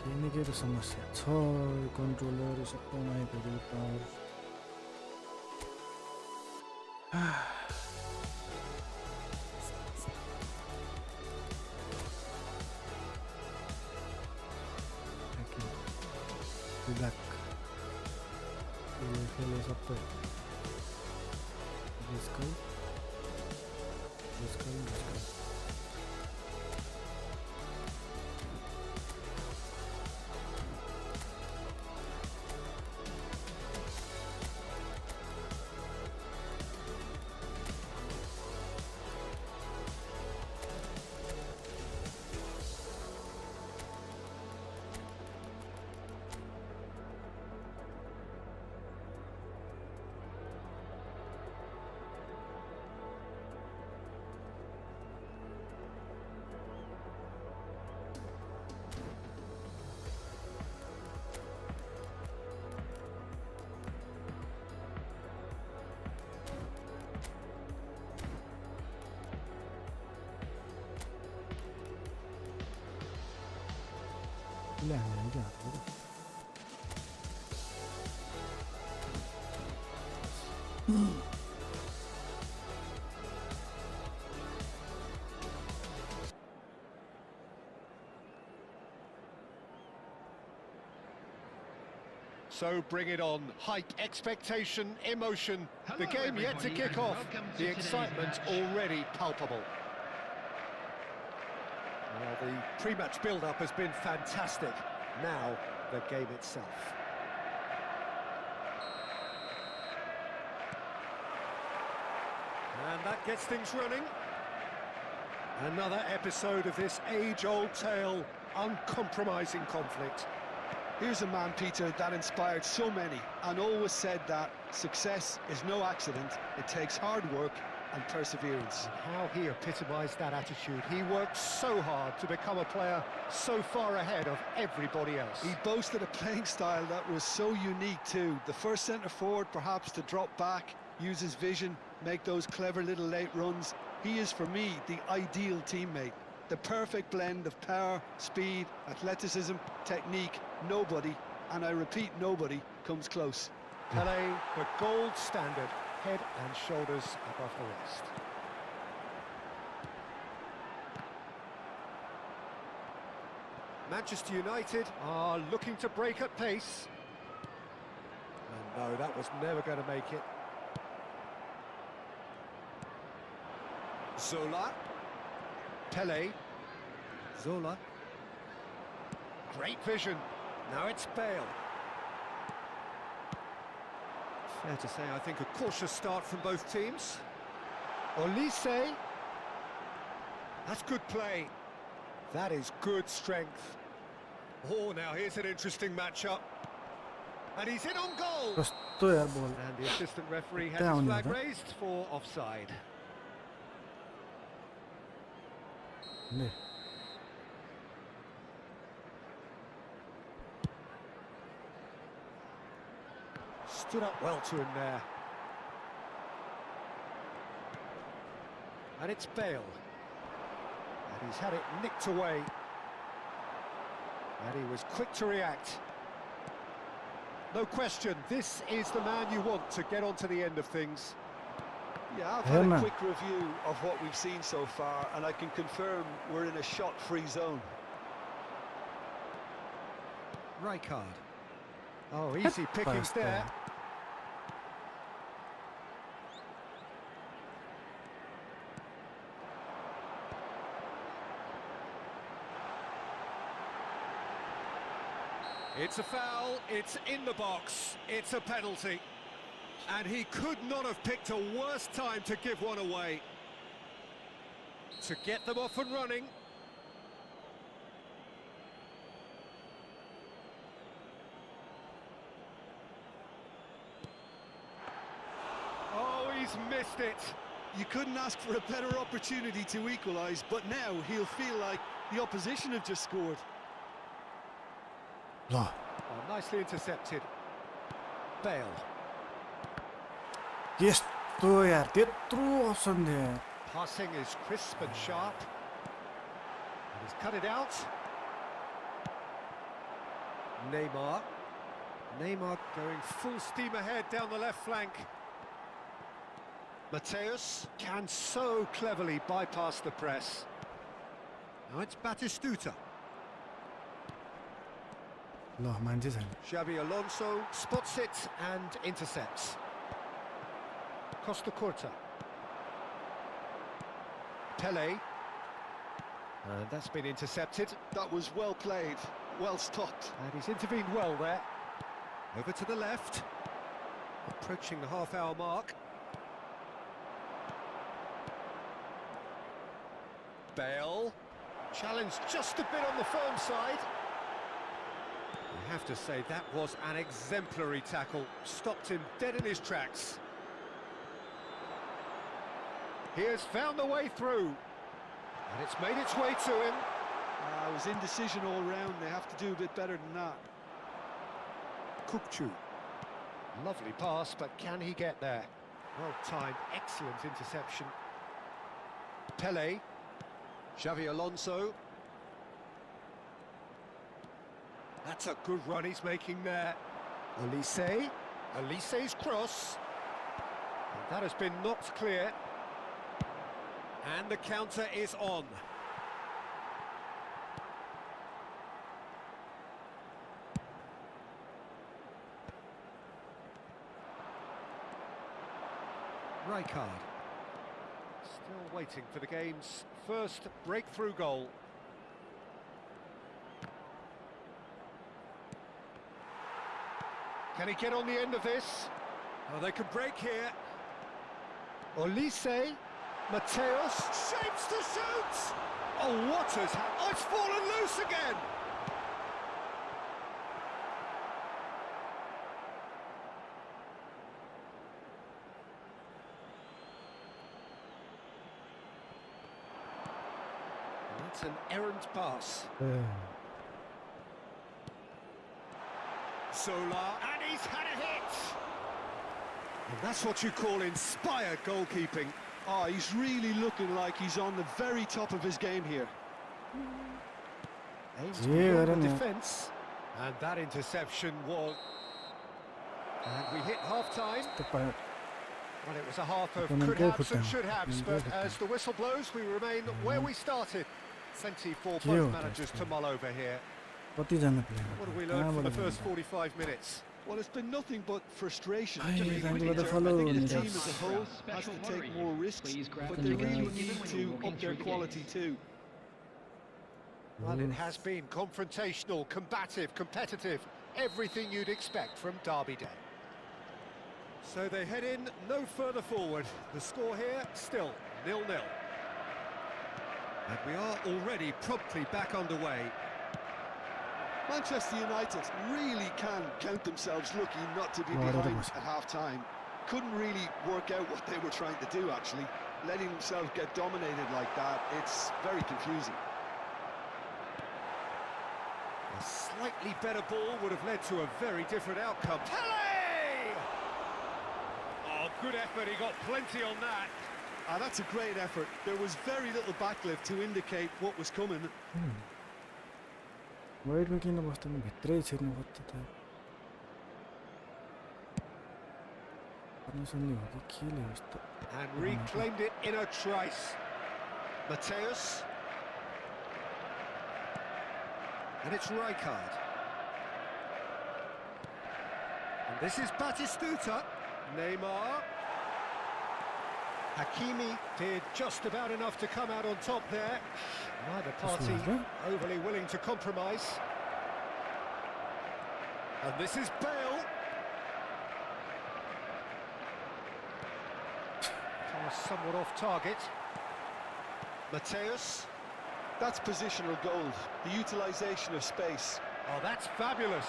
केही न केही त समस्या छ कन्ट्रोलर सबै माइकहरू पावर ब्याक खेले सबै Let's go. ഇല്ല എനിക്കറിയില്ല. So bring it on. Height, expectation, emotion. The Hello, game yet to everybody, kick and off. welcome to The today's excitement match. already palpable. Well, the pre-match build-up has been fantastic. Now, the game itself. And that gets things running. Another episode of this age-old tale, uncompromising conflict. Here's a man, Peter, that inspired so many and always said that success is no accident. It takes hard work and perseverance. How he epitomised that attitude. He worked so hard to become a player so far ahead of everybody else. He boasted a playing style that was so unique too. The first centre-forward perhaps to drop back, use his vision, make those clever little late runs. He is, for me, the ideal teammate. The perfect blend of power, speed, athleticism, technique. Nobody, and I repeat, nobody, comes close. Pelé, the gold standard, head and shoulders above the rest. Manchester United are looking to break at pace. And no, that was never going to make it. Zola. Pelé. Zola. Great vision. Now it's Bale. Fair to say, I think, a cautious start from both teams. Olise. That's good play. That is good strength. Oh, now here's an interesting matchup. And he's in on goal. Prosto yaar ball. And the assistant referee has Down his flag there. raised for offside. ले Stood up well to him there. And it's Bale. And he's had it nicked away. And he was quick to react. No question, this is the man you want to get on to the end of things. Yeah, I've Yeah, had a man. quick review of what we've seen so far, and I can confirm we're in a shot-free zone. Rijkaard. Oh, easy pickings First, there. It's a foul, it's in the box, it's a penalty. And he could not have picked a worse time to give one away. To get them off and running. Oh, he's missed it. You couldn't ask for a better opportunity to equalise, but now he'll feel like the opposition have just scored. La Oh, nicely intercepted. Bale. यस्तो यार त्यत्रो option थियो यार. Passing is crisp and sharp. And he's cut it out. Neymar. Neymar going full steam ahead down the left flank. Mateus can so cleverly bypass the press. Now it's Batistuta. ल मान्छे छैन. Xabi Alonso spots it and intercepts. Costa Curta. Pelé. And that's been intercepted. That was well played, well stopped. And he's intervened well there. Over to the left. Approaching the half-hour mark. Bale. Challenged just a bit on the firm side. I have to say, that was an exemplary tackle. Stopped him dead in his tracks. He has found the way through. And it's made its way to him. It was indecision all round. They have to do a bit better than that. Kukçu. Lovely pass, but can he get there? Well timed, excellent interception. Pelé. Xavi Alonso. That's a good run he's making there. Olise's cross. And that has been knocked clear. And the counter is on. Rijkaard. Still waiting for the game's first breakthrough goal. Can he get on the end of this? Oh, they could break here. Olise, Mateus, shapes to shoot! Oh, what has happened? Oh, it's fallen loose again! That's an errant pass. Solar, and he's had a hit! And that's what you call inspired goalkeeping. Oh, he's really looking like he's on the very top of his game here. Aims beyond the defence. And that interception was... And we hit half-time. Well, it was a half of could-haves and should-haves, but as the whistle blows, we remain where we started. Plenty for both managers to mull over here. What do we learn from the first 45 minutes? Well, it's been nothing but frustration. Ay, To be thank with you for the each other. follow, I think the Nidas. team as a whole has to take more risks, but they really need to up their quality too. Well, it has been confrontational, combative, competitive, everything you'd expect from Derby Day. So they head in no further forward. The score here still 0-0. And we are already promptly back underway. Manchester United really can count themselves lucky not to be behind at half-time. Couldn't really work out what they were trying to do, actually. Letting themselves get dominated like that, it's very confusing. A slightly better ball would have led to a very different outcome. Pele! Oh, good effort, he got plenty on that. That's a great effort. There was very little backlift to indicate what was coming. Wide making the Boston betrayed the And reclaimed it in a trice. Mateus. And it's Rijkaard. And this is Batistuta. Neymar. Hakimi did just about enough to come out on top there. Neither party overly willing to compromise. And this is Bale. Somewhat off target. Mateus. That's positional gold, the utilisation of space. Oh, that's fabulous.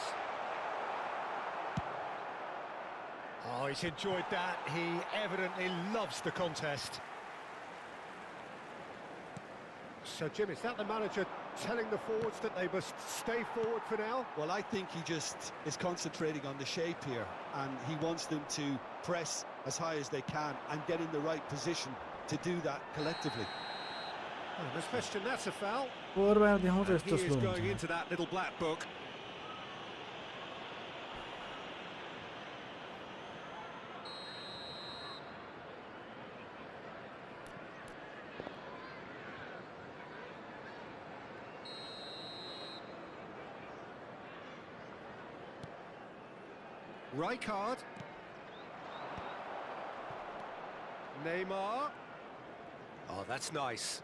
Oh, he's enjoyed that. He evidently loves the contest. So, Jim, is that the manager telling the forwards that they must stay forward for now? Well, I think he just is concentrating on the shape here, and he wants them to press as high as they can and get in the right position to do that collectively. Oh, there's question that's a foul. He is going into that little black book. Rijkaard. Neymar. Oh, that's nice.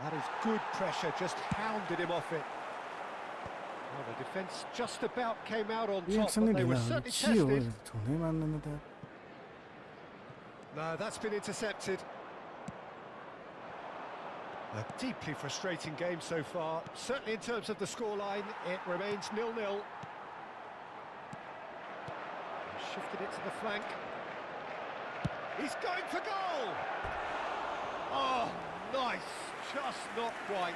That is good pressure, just hounded him off it. Well, the defence just about came out on top, but they were certainly tested. No, that's been intercepted. A deeply frustrating game so far. Certainly in terms of the scoreline, it remains 0-0. Shifted it to the flank. He's going for goal! Oh, nice. Just not quite.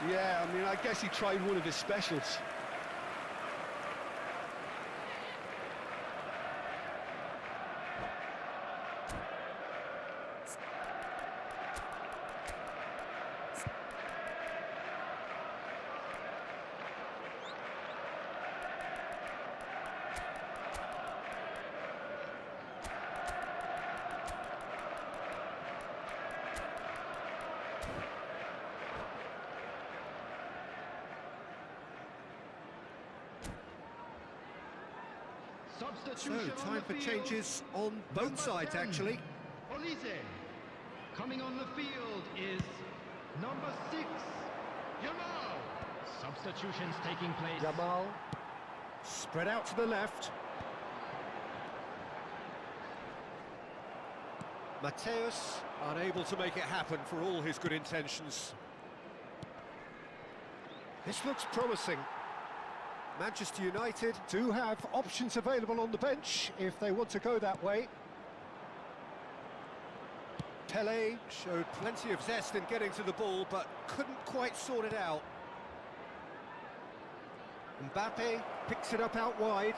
Yeah, I mean, I guess he tried one of his specials. Substitution So, on time the for field. changes on both Number sides, 10, actually. Olise. Coming on the field is number 6, Yamal. Substitutions taking place. Yamal, spread out to the left. Mateus, unable to make it happen for all his good intentions. This looks promising. Manchester United do have options available on the bench if they want to go that way. Pelé showed plenty of zest in getting to the ball, but couldn't quite sort it out. Mbappé picks it up out wide.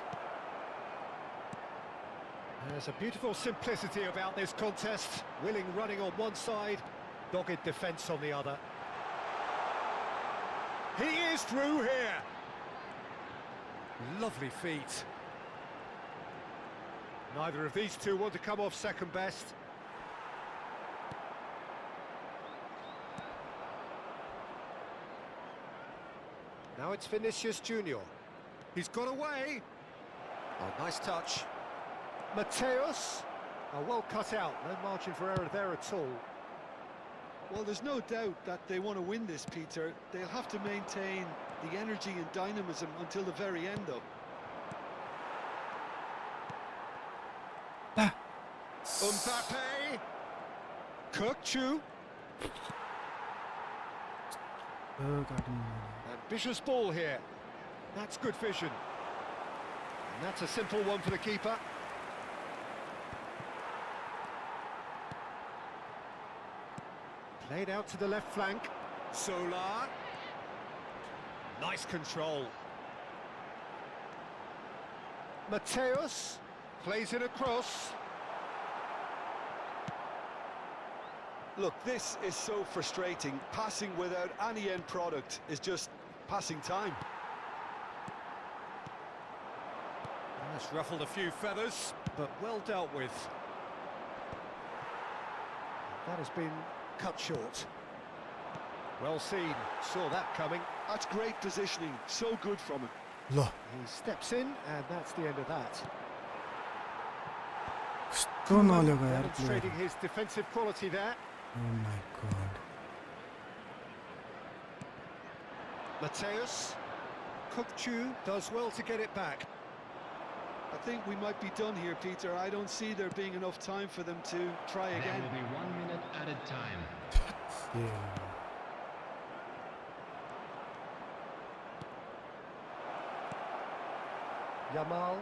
There's a beautiful simplicity about this contest. Willing running on one side, dogged defence on the other. He is through here. Lovely feet. Neither of these two want to come off second best. Now it's Vinícius Jr. He's got away. Oh, nice touch. Mateus. Oh, well cut out. No margin for error there at all. Well, there's no doubt that they want to win this, Peter. They'll have to maintain the energy and dynamism until the very end, though. Mbappé. Kukçu. Ambitious ball here. That's good vision. And that's a simple one for the keeper. Played out to the left flank. Solar. Nice control. Mateus plays it across. Look, this is so frustrating. Passing without any end product is just passing time. That's ruffled a few feathers, but well dealt with. That has been cut short. Well seen, saw that coming. That's great positioning, so good from him. Loh, He steps in, and that's the end of that. कस्तो नलेको यार player. Demonstrating his defensive quality there. Oh my god. Mateus. Kukçu does well to get it back. I think we might be done here, Peter. I don't see there being enough time for them to try There again. will be 1 minute added time. Yeah. Yamal.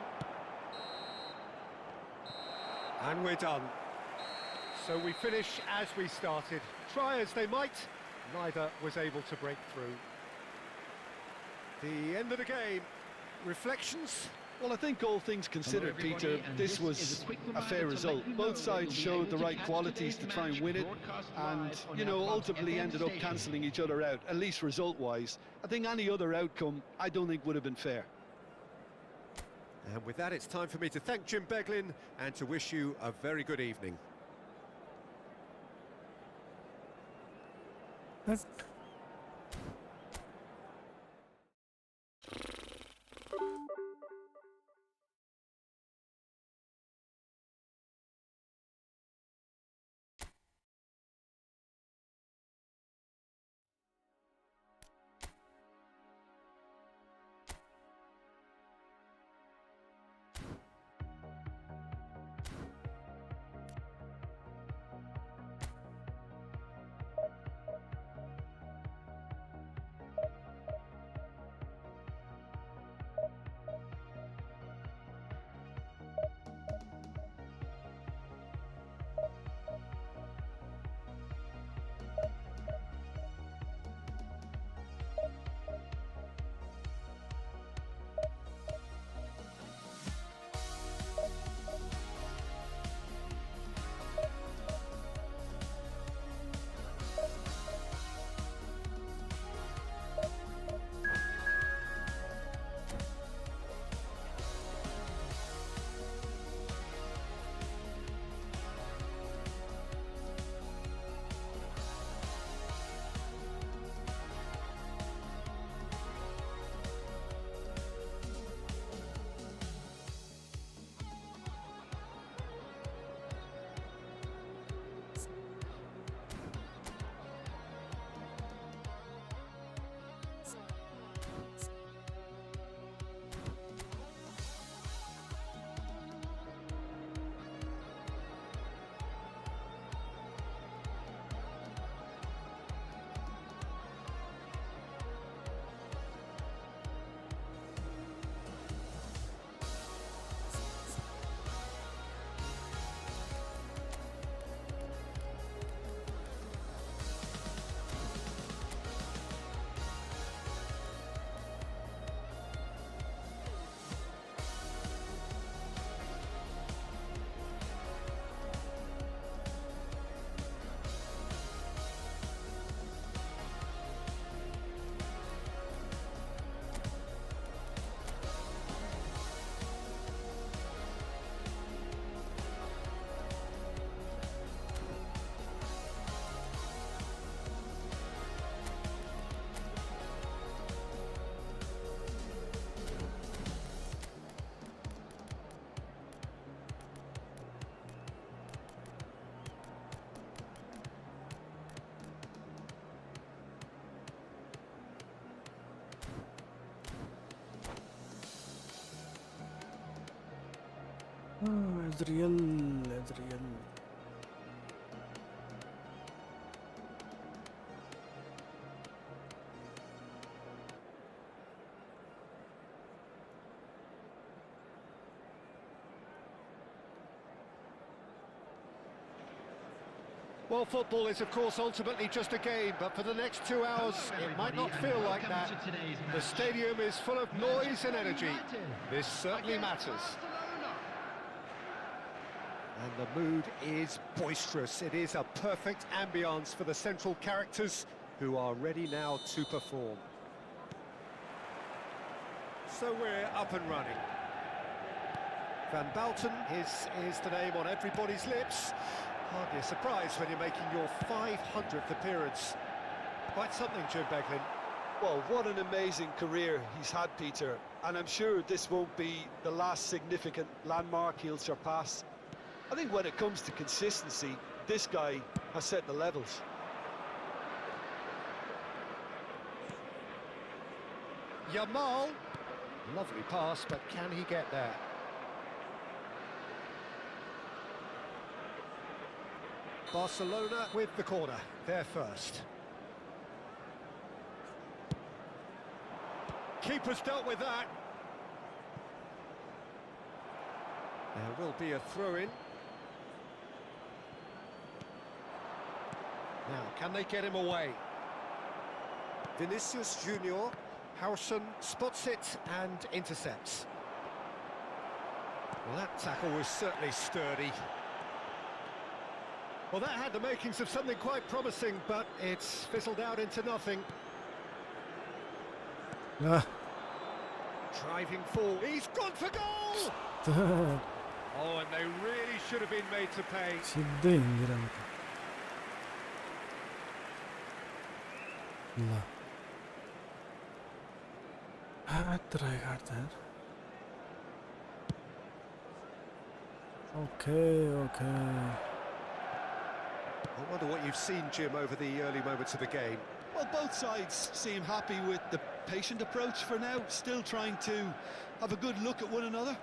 And we're done. So we finish as we started. Try as they might, neither was able to break through. The end of the game. Reflections? Well, I think all things considered, Hello, Peter, everybody, and this this was is a quick a reminder fair to result. let you know Both that sides you'll be showed able the to right catch qualities to today's try and match win it, broadcast and, live on you our know, club's ultimately FM ended up station. cancelling each other out, at least result-wise. I think any other outcome, I don't think would have been fair. And with that, it's time for me to thank Jim Beglin and to wish you a very good evening. That's It's real. It's real. Well, football is, of course, ultimately just a game, but for the next 2 hours, it might not feel like that. The stadium is full of noise and energy. This certainly matters. And the mood is boisterous. It is a perfect ambience for the central characters who are ready now to perform. So we're up and running. Van Bouten is the name on everybody's lips. Hardly a surprise when you're making your 500th appearance. Quite something, Jim Beglin. Well, what an amazing career he's had, Peter. And I'm sure this won't be the last significant landmark he'll surpass. I think when it comes to consistency, this guy has set the levels. Yamal. Lovely pass, but can he get there? Barcelona with the corner, they're first. Keeper's dealt with that. There will be a throw-in. Now, can they get him away? Vinícius Jr, Howson spots it and intercepts. Well, that tackle was certainly sturdy. Well, that had the makings of something quite promising, but it's fizzled out into nothing. Driving forward, he's gone for goal! Oh, and they really should have been made to pay. Okay. I wonder what you've seen, Jim, over the early moments of the game. Well, both sides seem happy with the patient approach for now, still trying to have a good look at one another.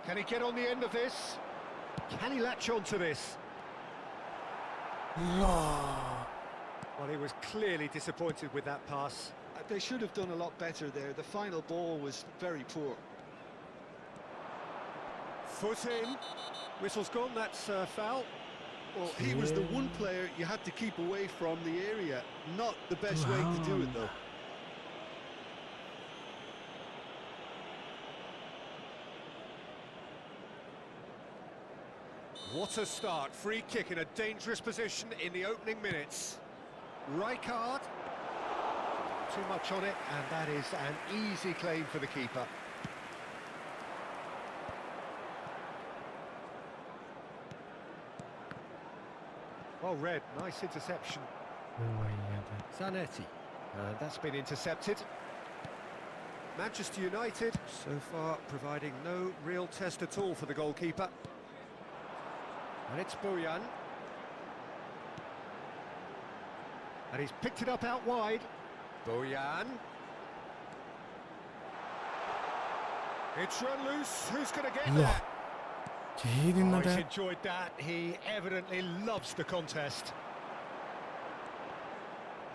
Can he get on the end of this? Can he latch on to this? Well, he was clearly disappointed with that pass. They should have done a lot better there. The final ball was very poor. Foot in. Whistle's gone, that's foul. Well, he was the one player you had to keep away from the area. Not the best way to do it, though. What a start. Free kick in a dangerous position in the opening minutes. Rijkaard. Too much on it, and that is an easy claim for the keeper. Well read, nice interception. Zanetti, and that's been intercepted. Manchester United, so far providing no real test at all for the goalkeeper. And it's Bojan. And he's picked it up out wide. Bojan. It's run loose, who's going to get there? He's enjoyed that. He evidently loves the contest.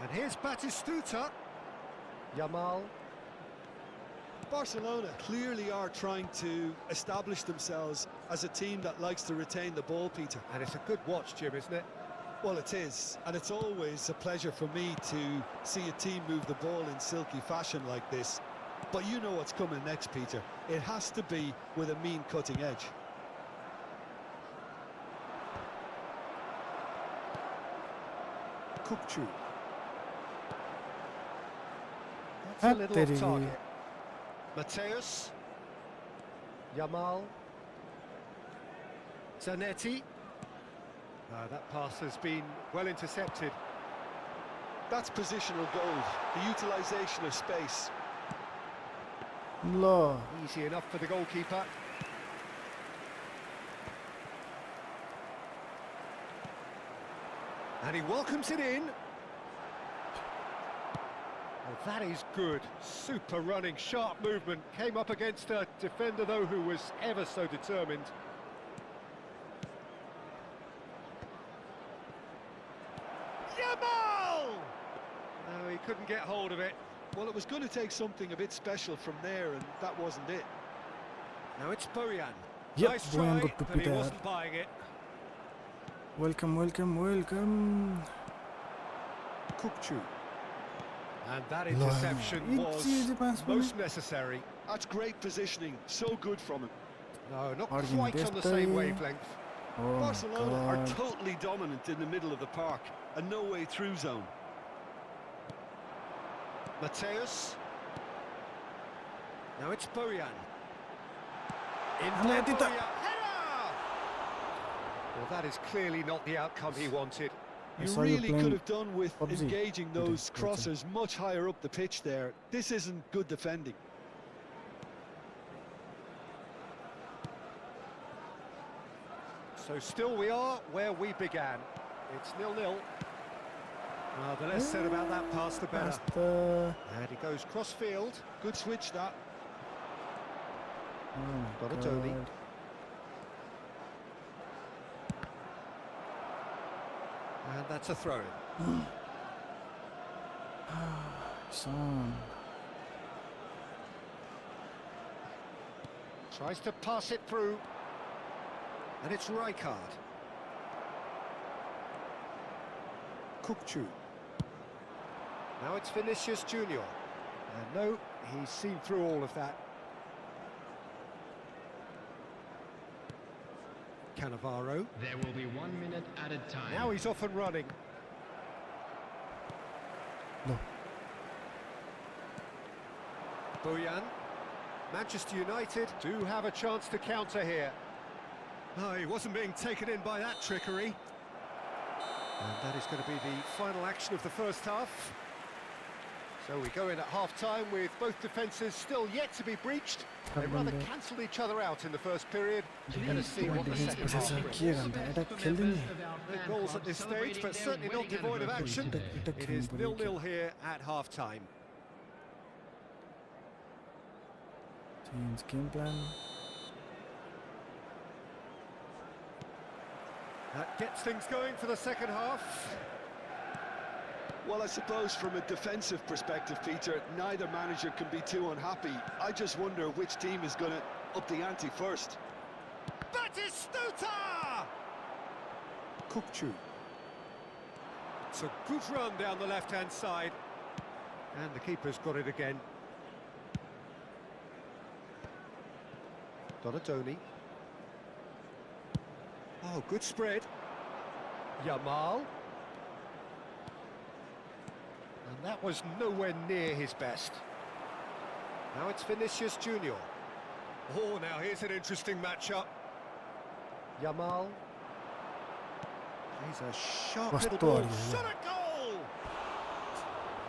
And here's Batistuta. Yamal. Barcelona clearly are trying to establish themselves as a team that likes to retain the ball, Peter. And it's a good watch, Jim, isn't it? Well, it is. And it's always a pleasure for me to see a team move the ball in silky fashion like this. But you know what's coming next, Peter. It has to be with a mean cutting edge. Kupchu. That's a little off target. Mateus. Yamal. Zanetti. That pass has been well intercepted. That's positional gold, the utilisation of space. Easy enough for the goalkeeper. And he welcomes it in. Oh, that is good. Super running, sharp movement. Came up against a defender, though, who was ever so determined. Yamal! No, he couldn't get hold of it. Well, it was going to take something a bit special from there, and that wasn't it. Now it's Bojan. Yep, Nice Bojan try, got to but be he there. wasn't buying it. Welcome, welcome, welcome. Kukçu. And that interception was most necessary. That's great positioning, so good from him. No, not Argin quite on the Deste. same wavelength. Oh Barcelona my are God. totally dominant in the middle of the park, a no-way through zone. Mateus. Now it's Bojan. Allez, Tita. Header! Well, that is clearly not the outcome he wanted. I You saw you really playing could have done with PUBG. engaging You did, those okay. crossers much higher up the pitch there. This isn't good defending. So still we are where we began. It's 0-0. Well, the less said about that pass, the better. Basta. And he goes cross-field. Good switch, that. Oh my Donatoni. God. And that's a throw-in. Son. Tries to pass it through. And it's Rijkaard. Kukçu. Now it's Vinícius Jr. And no, he's seen through all of that. Cannavaro. There will be 1 minute added time. Now he's off and running. No. Bojan. Manchester United do have a chance to counter here. No, he wasn't being taken in by that trickery. And that is going to be the final action of the first half. So we go in at half-time with both defences still yet to be breached. They rather cancelled each other out in the first period. Let us see what the second half brings. No goals at this stage, but certainly not devoid of action. It is 0-0 here at half-time. Change game plan. That gets things going for the second half. Well, I suppose from a defensive perspective, Peter, neither manager can be too unhappy. I just wonder which team is going to up the ante first. Batistuta! Kukçu. It's a good run down the left-hand side. And the keeper's got it again. Donatoni. Oh, good spread. Yamal. And that was nowhere near his best. Now it's Vinícius Jr. Oh, now here's an interesting matchup. Yamal. He's a sharp little ball. Shot a goal!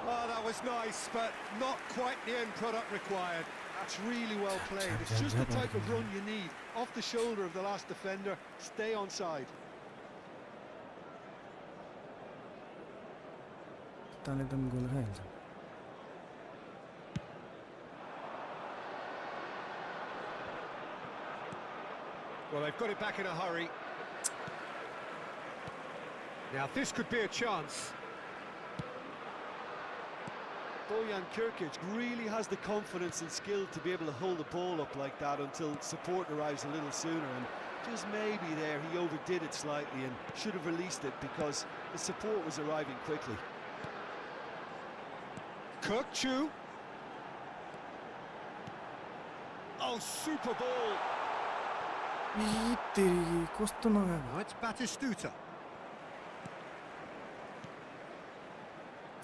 Oh, that was nice, but not quite the end product required. That's really well played. It's just the type of run you need. Off the shoulder of the last defender, stay onside. Talentum goal खाइन्छ. Well, they've got it back in a hurry. Now, this could be a chance. Bojan Kirkic really has the confidence and skill to be able to hold the ball up like that until support arrives a little sooner, and just maybe there he overdid it slightly and should have released it because the support was arriving quickly. Kukçu. Oh, super ball. कस्तो नगएको. Now it's Batistuta.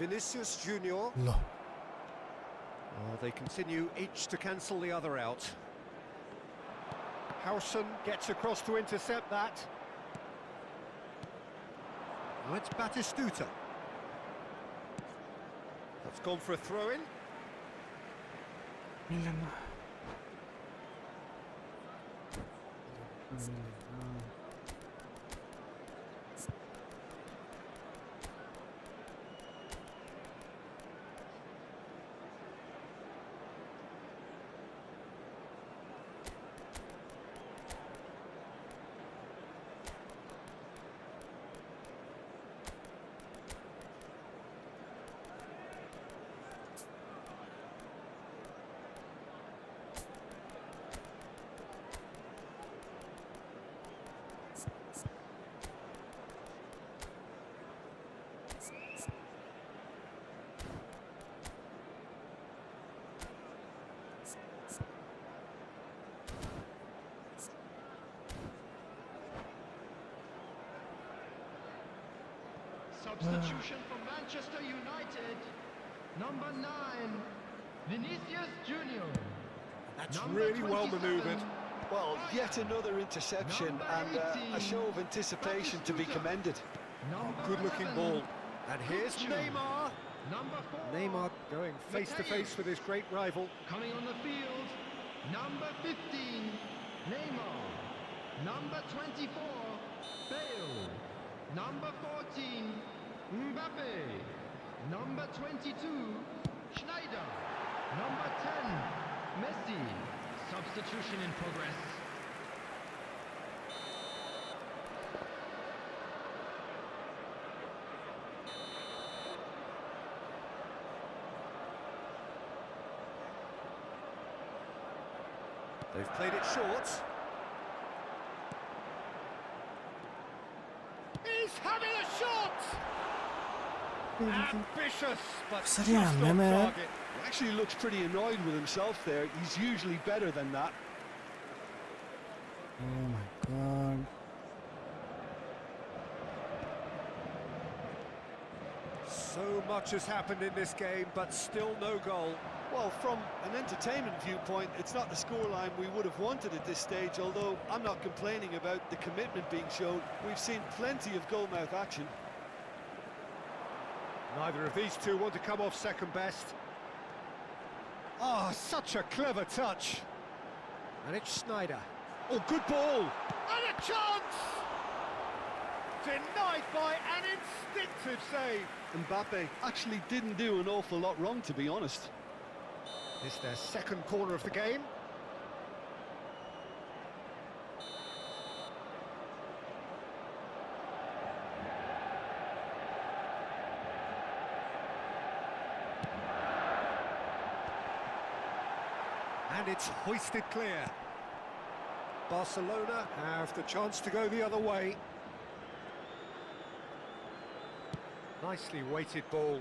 Vinícius Jr. ल. Oh, they continue each to cancel the other out. Howson gets across to intercept that. Now it's Batistuta. That's gone for a throw-in. Milan. Substitution for Manchester United. Number 9, Vinícius Jr. That's Number really well 27. manoeuvred. Well, yet another interception Number and a 18, show of anticipation to be commended. Number Good-looking 11, ball. And here's Cuccio. Neymar. Number 4, Neymar going face-to-face with his great rival. coming on the field. Number 15, Neymar. Number 24, Bale. Number 14, Mbappé. Number 22, Schneider. Number 10, Messi. Substitution in progress. They've played it short. He's having a shot! Ambitious, but just Seriamente, on man. target. He actually looks pretty annoyed with himself there. He's usually better than that. Oh my god. So much has happened in this game, but still no goal. Well, from an entertainment viewpoint, it's not the scoreline we would have wanted at this stage, although I'm not complaining about the commitment being shown. We've seen plenty of goalmouth action. Neither of these two want to come off second best. Oh, such a clever touch. And it's Schneider. Oh, good ball. And a chance! Denied by an instinctive save. Mbappé actually didn't do an awful lot wrong, to be honest. It's their second corner of the game. And it's hoisted clear. Barcelona have the chance to go the other way. Nicely weighted ball.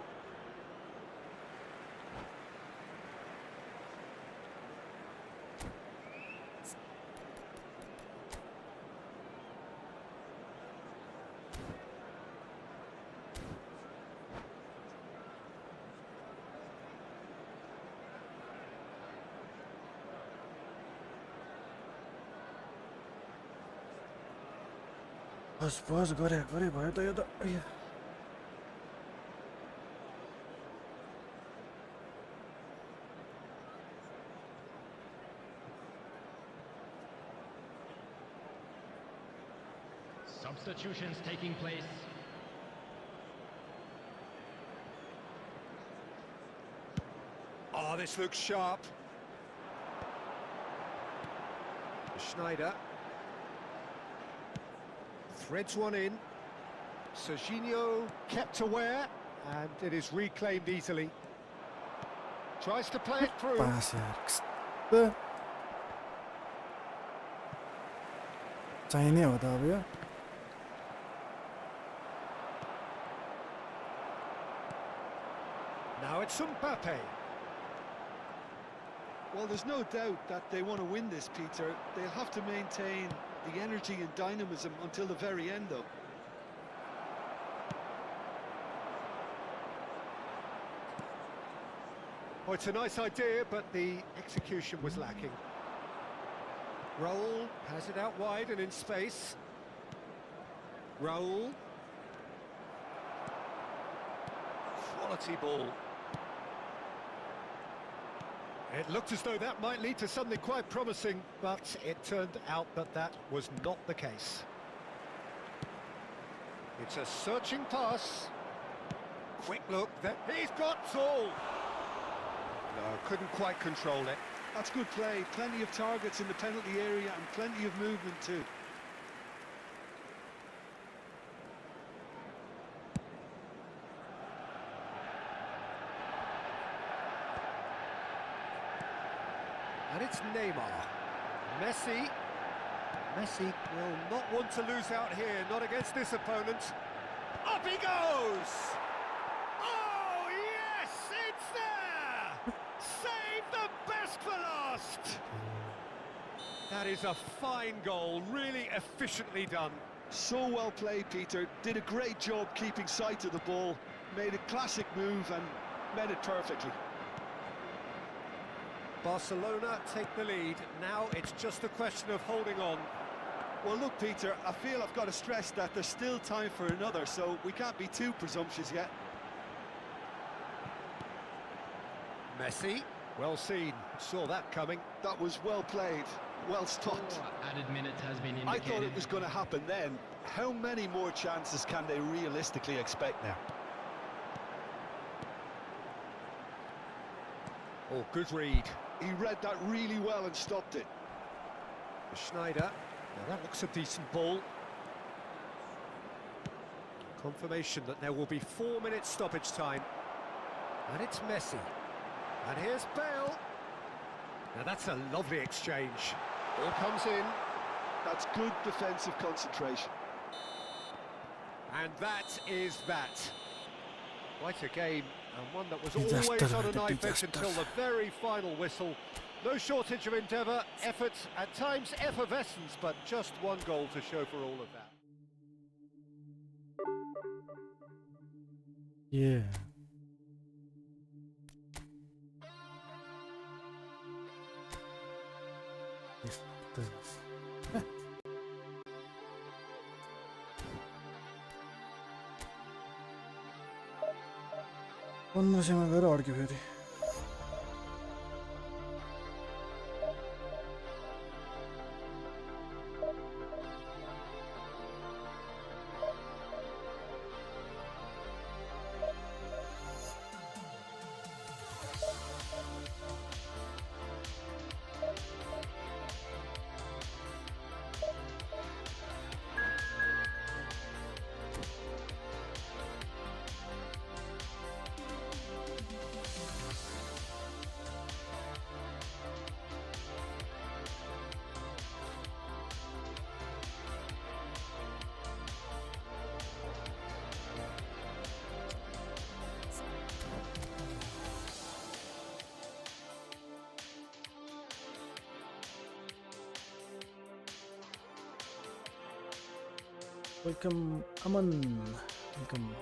बस गरे भयो त यो त Substitutions taking place. Oh, this looks sharp. Schneider. Threads one in. Serginho kept aware, and it is reclaimed easily. Tries to play it through. पास यार कस्तो चाहिने हो त अब यो Now it's Mbappé. Well, there's no doubt that they want to win this, Peter. They'll have to maintain the energy and dynamism until the very end, though. Oh, it's a nice idea, but the execution was lacking. Raul has it out wide and in space. Raul. Quality ball. It looked as though that might lead to something quite promising, but it turned out that that was not the case. It's a searching pass. Quick look, that he's got all. No, couldn't quite control it. That's good play. Plenty of targets in the penalty area and plenty of movement too. And it's Neymar. Messi. Messi will not want to lose out here, not against this opponent. Up he goes! Oh, yes, it's there! Save the best for last! That is a fine goal, really efficiently done. So well played, Peter. Did a great job keeping sight of the ball, made a classic move and met it perfectly. Barcelona take the lead. Now it's just a question of holding on. Well, look, Peter, I feel I've got to stress that there's still time for another, so we can't be too presumptuous yet. Messi, well seen, saw that coming. That was well played, well stopped. Added minute has been indicated. I thought it was going to happen then. How many more chances can they realistically expect now? Oh, good read. He read that really well and stopped it. Schneider. Now that looks a decent ball. Confirmation that there will be 4 minutes stoppage time. And it's Messi. And here's Bale. Now that's a lovely exchange. Ball comes in. That's good defensive concentration. And that is that. Quite a game, and one that was Disaster, always on a knife edge disaster. until the very final whistle. No shortage of endeavour, effort, at times effervescence, but just one goal to show for all of that. Yeah. Ondan sonra göre ar gibi. Welcome, Aman. Welcome.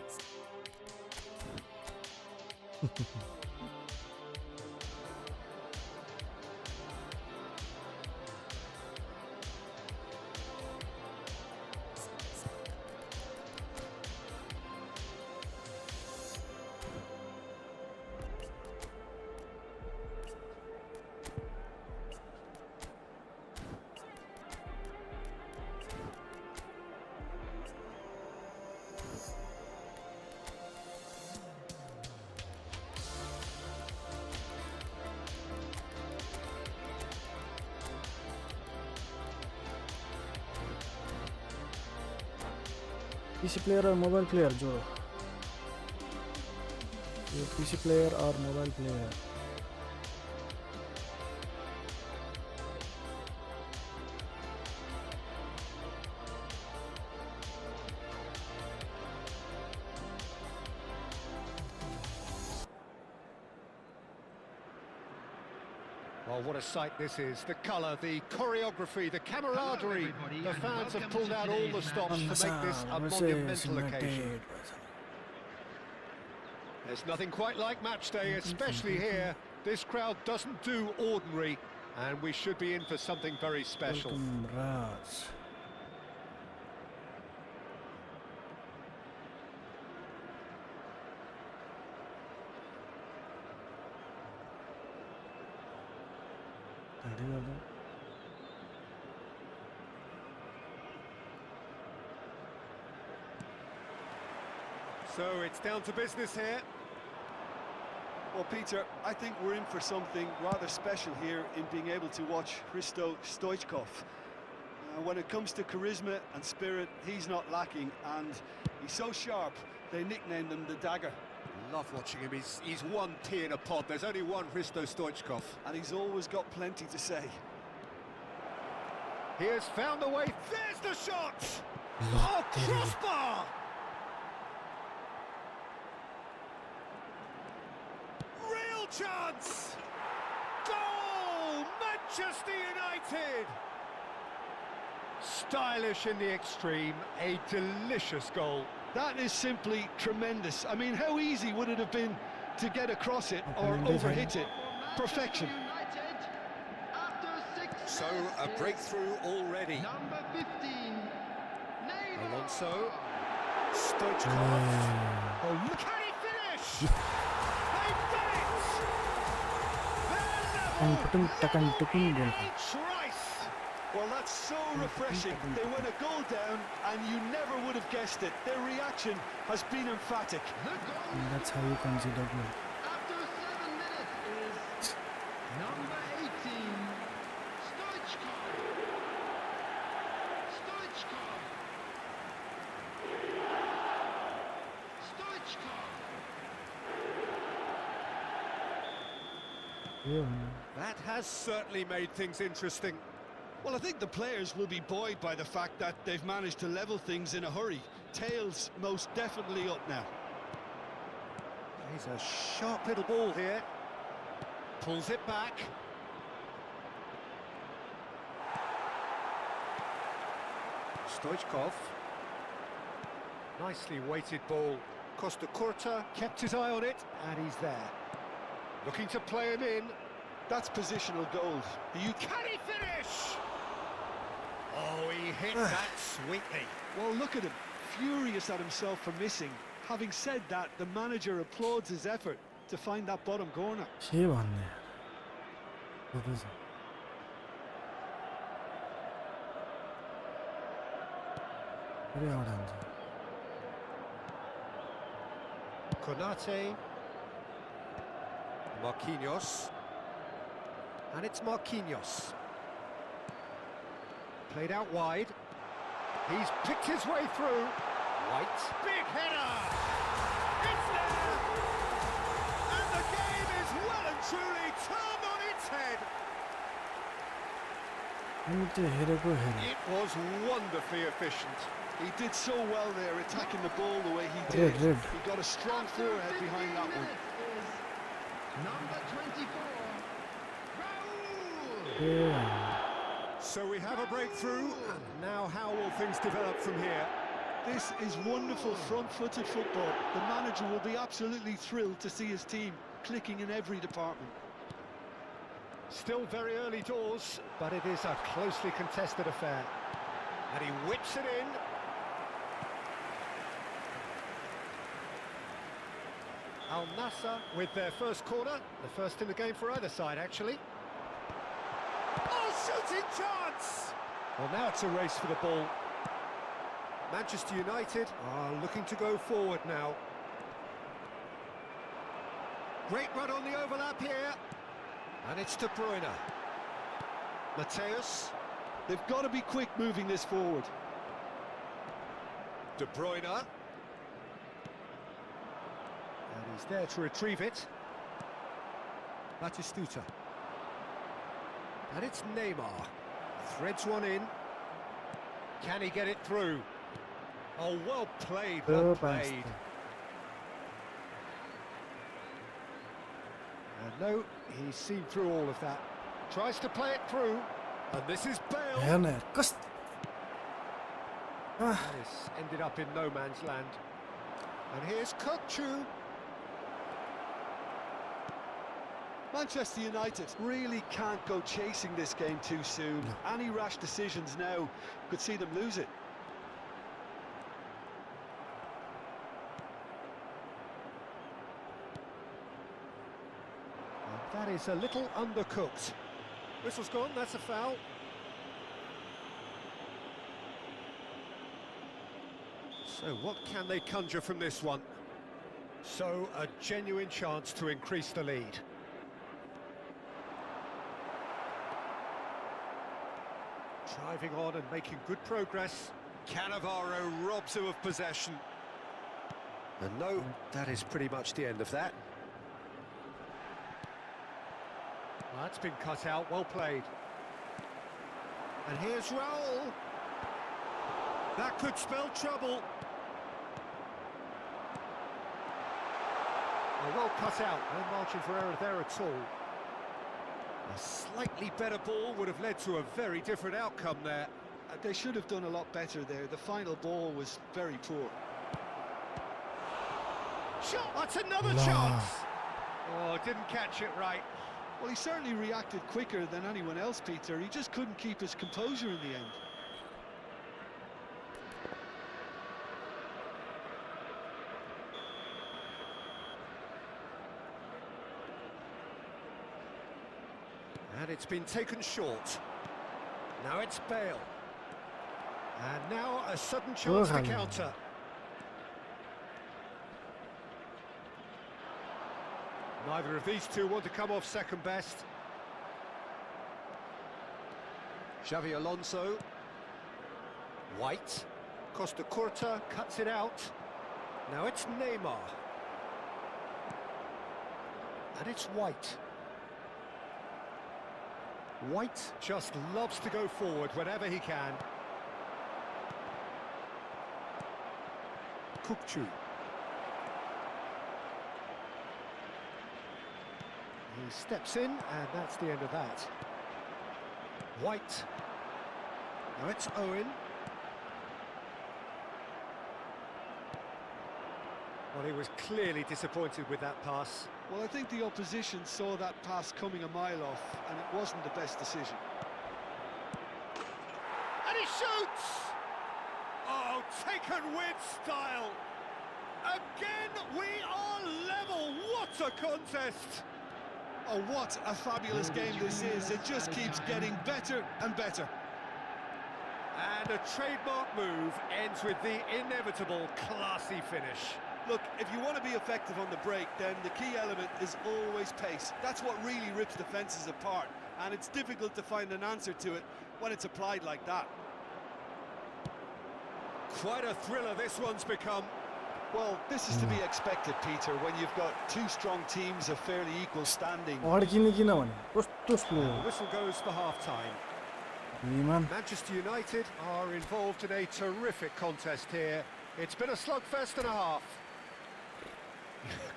PC player or mobile player, Joe? Your PC player or mobile player? Well, what a sight this is. The colour, the choreography, the camaraderie. The fans have pulled out all the stops to make this a monumental occasion. There's nothing quite like match day, especially here. This crowd doesn't do ordinary, and we should be in for something very special. Raz. So it's down to business here. Well, Peter, I think we're in for something rather special here in being able to watch Hristo Stoichkov. When it comes to charisma and spirit, he's not lacking, and he's so sharp, they nicknamed him the Dagger. Love watching him. He's one tea in a pod. There's only one Hristo Stoichkov. And he's always got plenty to say. He has found the way. There's the shot! Oh, crossbar! Real chance! Goal! Manchester United! Stylish in the extreme, a delicious goal. That is simply tremendous. I mean, how easy would it have been to get across it or Opponent overhit it? Perfection. United, after 6 So minutes a is breakthrough already. Number 15, Neymar. Alonso, Stoichkov. Oh, look, can he finish? They've done it! They're level! Trice! Well, that's so refreshing. They went a goal down and you never would have guessed it. Their reaction has been emphatic. The goal And that's how you consider goal. after 7 minutes is number 18, Stoichkov. Stoichkov. Stoichkov. Yeah. That has certainly made things interesting. Well, I think the players will be buoyed by the fact that they've managed to level things in a hurry. Tails most definitely up now. He's a sharp little ball here. Pulls it back. Stoichkov. Nicely weighted ball. Costa Curta kept his eye on it, and he's there. Looking to play him in. That's positional gold. Can he finish? Oh, he hit that sweetly. Well, look at him, furious at himself for missing. Having said that, the manager applauds his effort to find that bottom corner. şey var ne? Bakın. Buraya öğrenci. Konate. Marquinhos. And it's Marquinhos. Played out wide. He's picked his way through. White. Big header! It's there! And the game is well and truly turned on its head. It was wonderfully efficient. He did so well there, attacking the ball the way he Red, did. red. He got a strong forehead behind that one. Number 24, Raul. Yeah. So we have a breakthrough. And now how will things develop from here? This is wonderful front-footed football. The manager will be absolutely thrilled to see his team clicking in every department. Still very early doors, but it is a closely contested affair. And he whips it in. Al Nassr with their first corner, the first in the game for either side, actually. Oh, shooting chance! Well, now it's a race for the ball. Manchester United are looking to go forward now. Great run on the overlap here. And it's De Bruyne. Mateus. They've got to be quick moving this forward. De Bruyne. And he's there to retrieve it. Batistuta. And it's Neymar. Threads one in. Can he get it through? Oh, well played, well played. And no, he's seen through all of that. Tries to play it through. And this is Bale. Yani kast. Ah. That has ended up in no man's land. And here's Kukçu. Manchester United really can't go chasing this game too soon. Any rash decisions now could see them lose it. And that is a little undercooked. Whistle's gone, that's a foul. So what can they conjure from this one? So a genuine chance to increase the lead. Driving on and making good progress. Cannavaro robs him of possession. And no, that is pretty much the end of that. Well, that's been cut out, well played. And here's Raul. That could spell trouble. Oh, well cut out, no margin for error there at all. A slightly better ball would have led to a very different outcome there. They should have done a lot better there. The final ball was very poor. Shot! That's another La. chance! Oh, didn't catch it right. Well, he certainly reacted quicker than anyone else, Peter. He just couldn't keep his composure in the end. And it's been taken short. Now it's Bale. And now a sudden chance to counter. Neither of these two want to come off second best. Xavi Alonso. White. Costa Curta cuts it out. Now it's Neymar. And it's White. White just loves to go forward whenever he can. Kukçu. He steps in, and that's the end of that. White. Now it's Owen. Well, he was clearly disappointed with that pass. Well, I think the opposition saw that pass coming a mile off, and it wasn't the best decision. And he shoots! Oh, taken with style! Again, we are level! What a contest! Oh, what a fabulous game this is. It just keeps getting better and better. And a trademark move ends with the inevitable classy finish. Look, if you want to be effective on the break, then the key element is always pace. That's what really rips defences apart, and it's difficult to find an answer to it when it's applied like that. Quite a thriller this one's become. Well, this is to be expected, Peter, when you've got two strong teams of fairly equal standing. कस्तो slow The whistle goes for half-time. Manchester United are involved in a terrific contest here. It's been a slugfest and a half.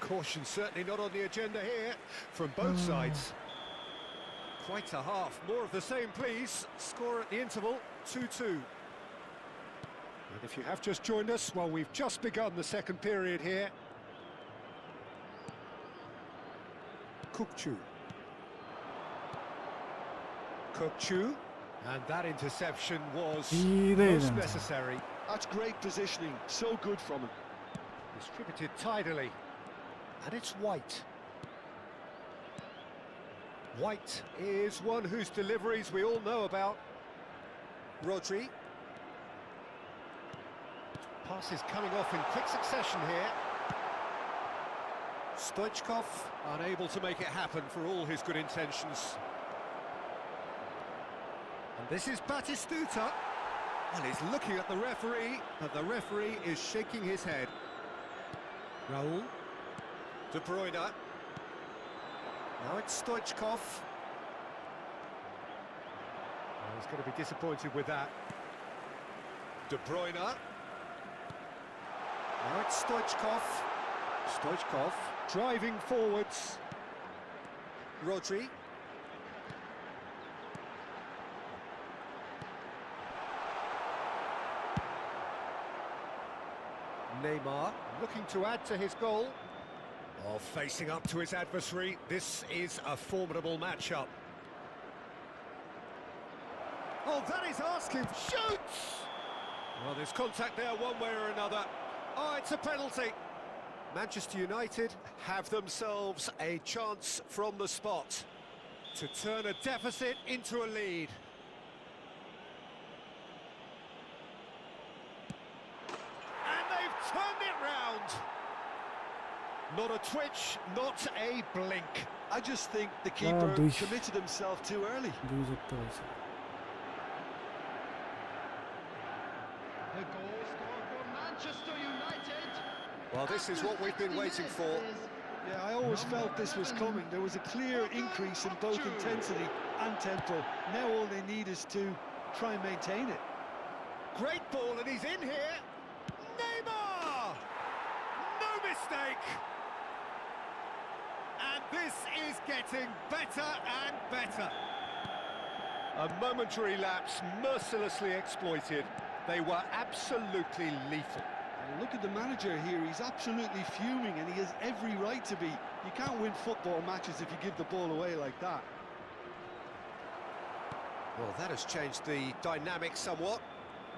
Caution certainly not on the agenda here from both sides. Quite a half. More of the same, please. Score at the interval, 2-2. And if you have just joined us, well, we've just begun the second period here. Kukçu. Kukçu. And that interception was most necessary. That's great positioning, so good from him. Distributed tidily. And it's White. White is one whose deliveries we all know about. Rodri. Passes coming off in quick succession here. Stoichkov unable to make it happen for all his good intentions. And this is Batistuta. Well, he's looking at the referee, but the referee is shaking his head. Raul. De Bruyne. Now it's Stoichkov. Oh, he's going to be disappointed with that. De Bruyne. Now it's Stoichkov. Stoichkov driving forwards. Rodri. Neymar looking to add to his goal. Oh, facing up to his adversary. This is a formidable matchup. Oh, that is asking. Shoots! Well, there's contact there one way or another. Oh, it's a penalty. Manchester United have themselves a chance from the spot to turn a deficit into a lead. And they've turned it round. Not a twitch, not a blink. I just think the keeper committed himself too early. The goal scored for Manchester United. Well, this is what we've been waiting for. Yeah, I always felt this was coming. There was a clear increase in both intensity and tempo. Now all they need is to try and maintain it. Great ball, and he's in here. Neymar! No mistake! And this is getting better and better. A momentary lapse, mercilessly exploited. They were absolutely lethal. And look at the manager here, he's absolutely fuming and he has every right to be. You can't win football matches if you give the ball away like that. Well, that has changed the dynamic somewhat.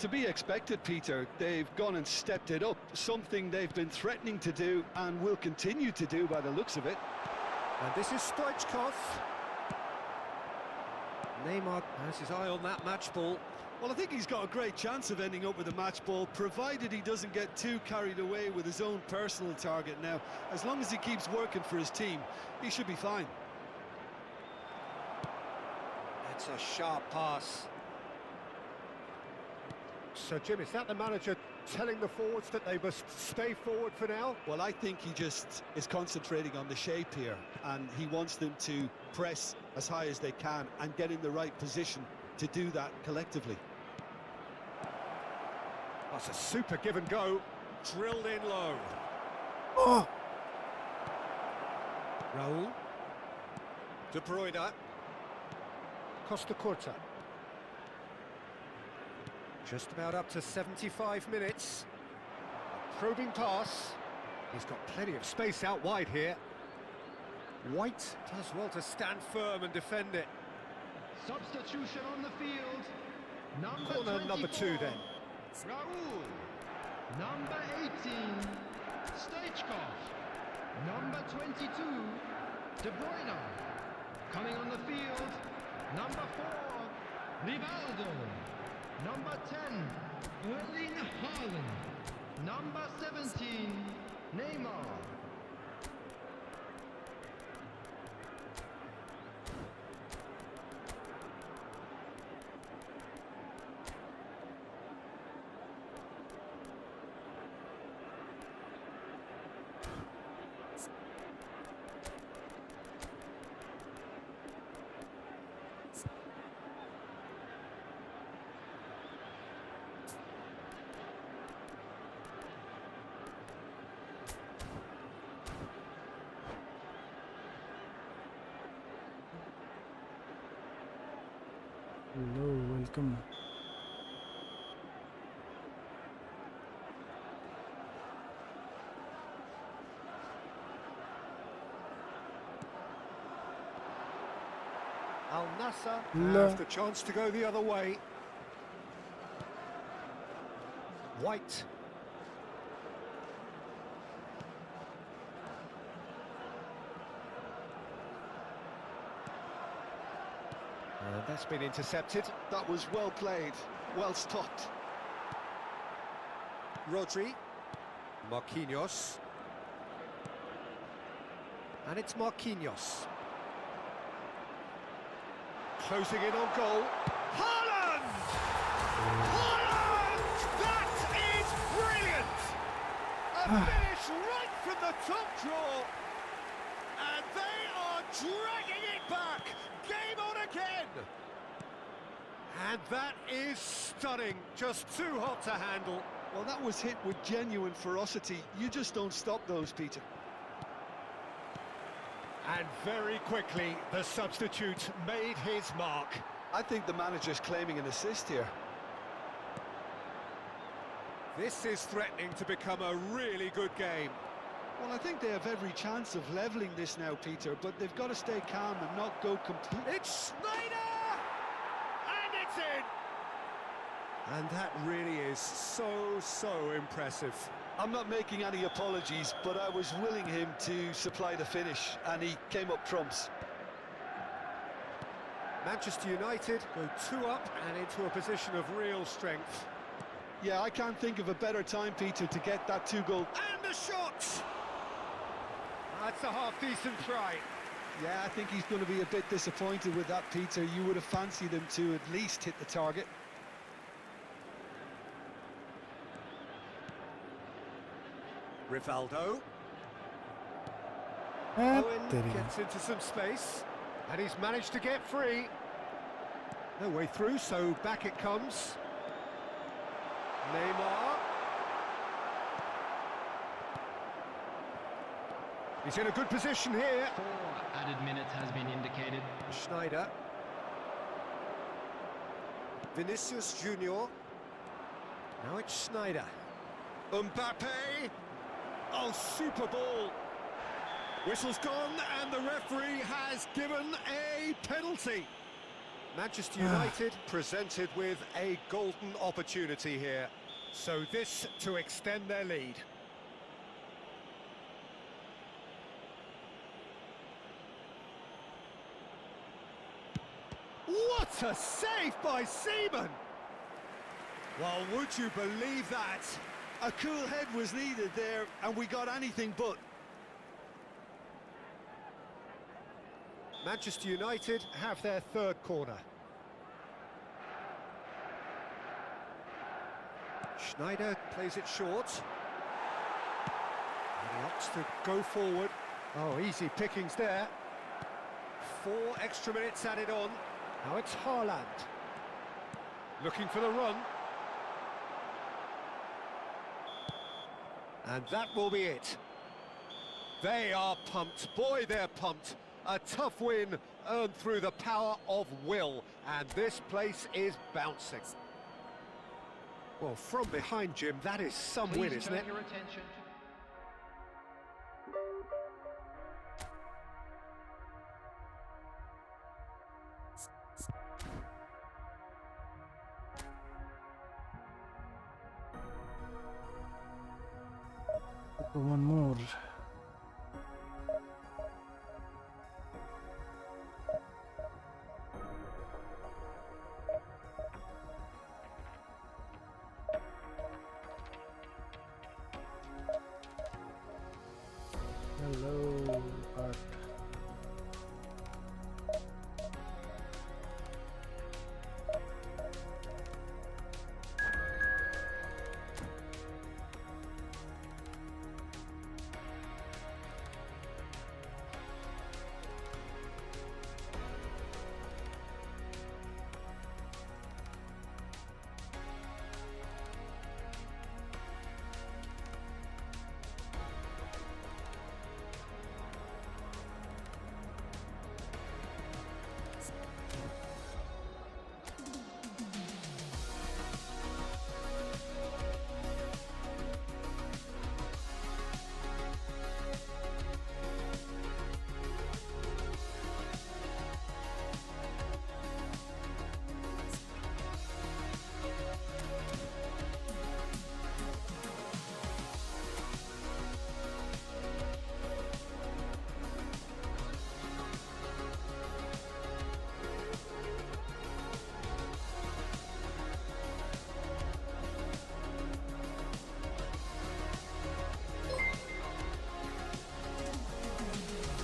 To be expected, Peter. They've gone and stepped it up, something they've been threatening to do and will continue to do by the looks of it. And this is Stoichkov. Neymar has his eye on that match ball. Well, I think he's got a great chance of ending up with a match ball, provided he doesn't get too carried away with his own personal target now. As long as he keeps working for his team, he should be fine. That's a sharp pass. So, Jim, is that the manager telling the forwards that they must stay forward for now? Well, I think he just is concentrating on the shape here, and he wants them to press as high as they can and get in the right position to do that collectively. That's a super give and go. Drilled in low. Oh! Raul. De Bruyne. Costa Curta. Just about up to 75 minutes. A probing pass. He's got plenty of space out wide here. White does well to stand firm and defend it. Substitution on the field. Corner number 2 then. Raul. Number 18. Stoichkov. Number 22. De Bruyne. Coming on the field. Number 4. Rivaldo. Number 10. Erling Haaland. Number 17. Neymar. Hello, welcome. Al Nassr No. has the chance to go the other way. White. That's been intercepted. That was well played, well stopped. Rodri. Marquinhos. And it's Marquinhos. Closing in on goal. Haaland! Haaland! That is brilliant! A finish right from the top draw. And they are dragging it back. Game on again. And that is stunning. Just too hot to handle. Well, that was hit with genuine ferocity. You just don't stop those, Peter. And very quickly, the substitute made his mark. I think the manager's claiming an assist here. This is threatening to become a really good game. Well, I think they have every chance of levelling this now, Peter, but they've got to stay calm and not go completely. It's Schneider! And it's in! And that really is so impressive. I'm not making any apologies, but I was willing him to supply the finish, and he came up trumps. Manchester United go 2 up and into a position of real strength. Yeah, I can't think of a better time, Peter, to get that 2-goal. And the shot! That's a half-decent try. Yeah, I think he's going to be a bit disappointed with that, Peter. You would have fancied him to at least hit the target. Rivaldo. And Owen there he gets is. into some space, and he's managed to get free. No way through, so back it comes. Neymar. He's in a good position here. 4 added minutes has been indicated. Schneider. Vinícius Jr. Now it's Sneijder. Mbappé! Oh, super ball! Whistle's gone, and the referee has given a penalty. Manchester United presented with a golden opportunity here. So this to extend their lead. What a save by Seaman! Well, would you believe that? A cool head was needed there, and we got anything but. Manchester United have their third corner. Sneijder plays it short. And he opts to go forward. Oh, easy pickings there. 4 extra minutes added on. Now it's Haaland. Looking for the run. And that will be it. They are pumped. Boy, they're pumped. A tough win earned through the power of will. And this place is bouncing. Well, from behind, Jim, that is some win, Please isn't turn it? your attention. One more. Hello, Art.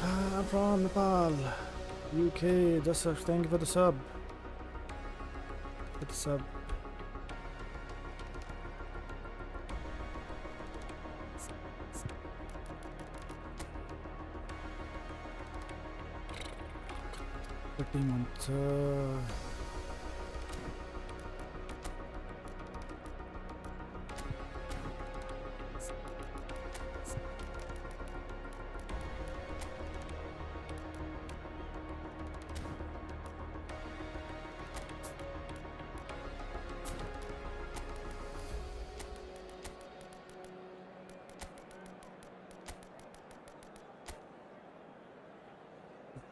I'm from Nepal, UK. Just thank you for the sub. For the sub. months.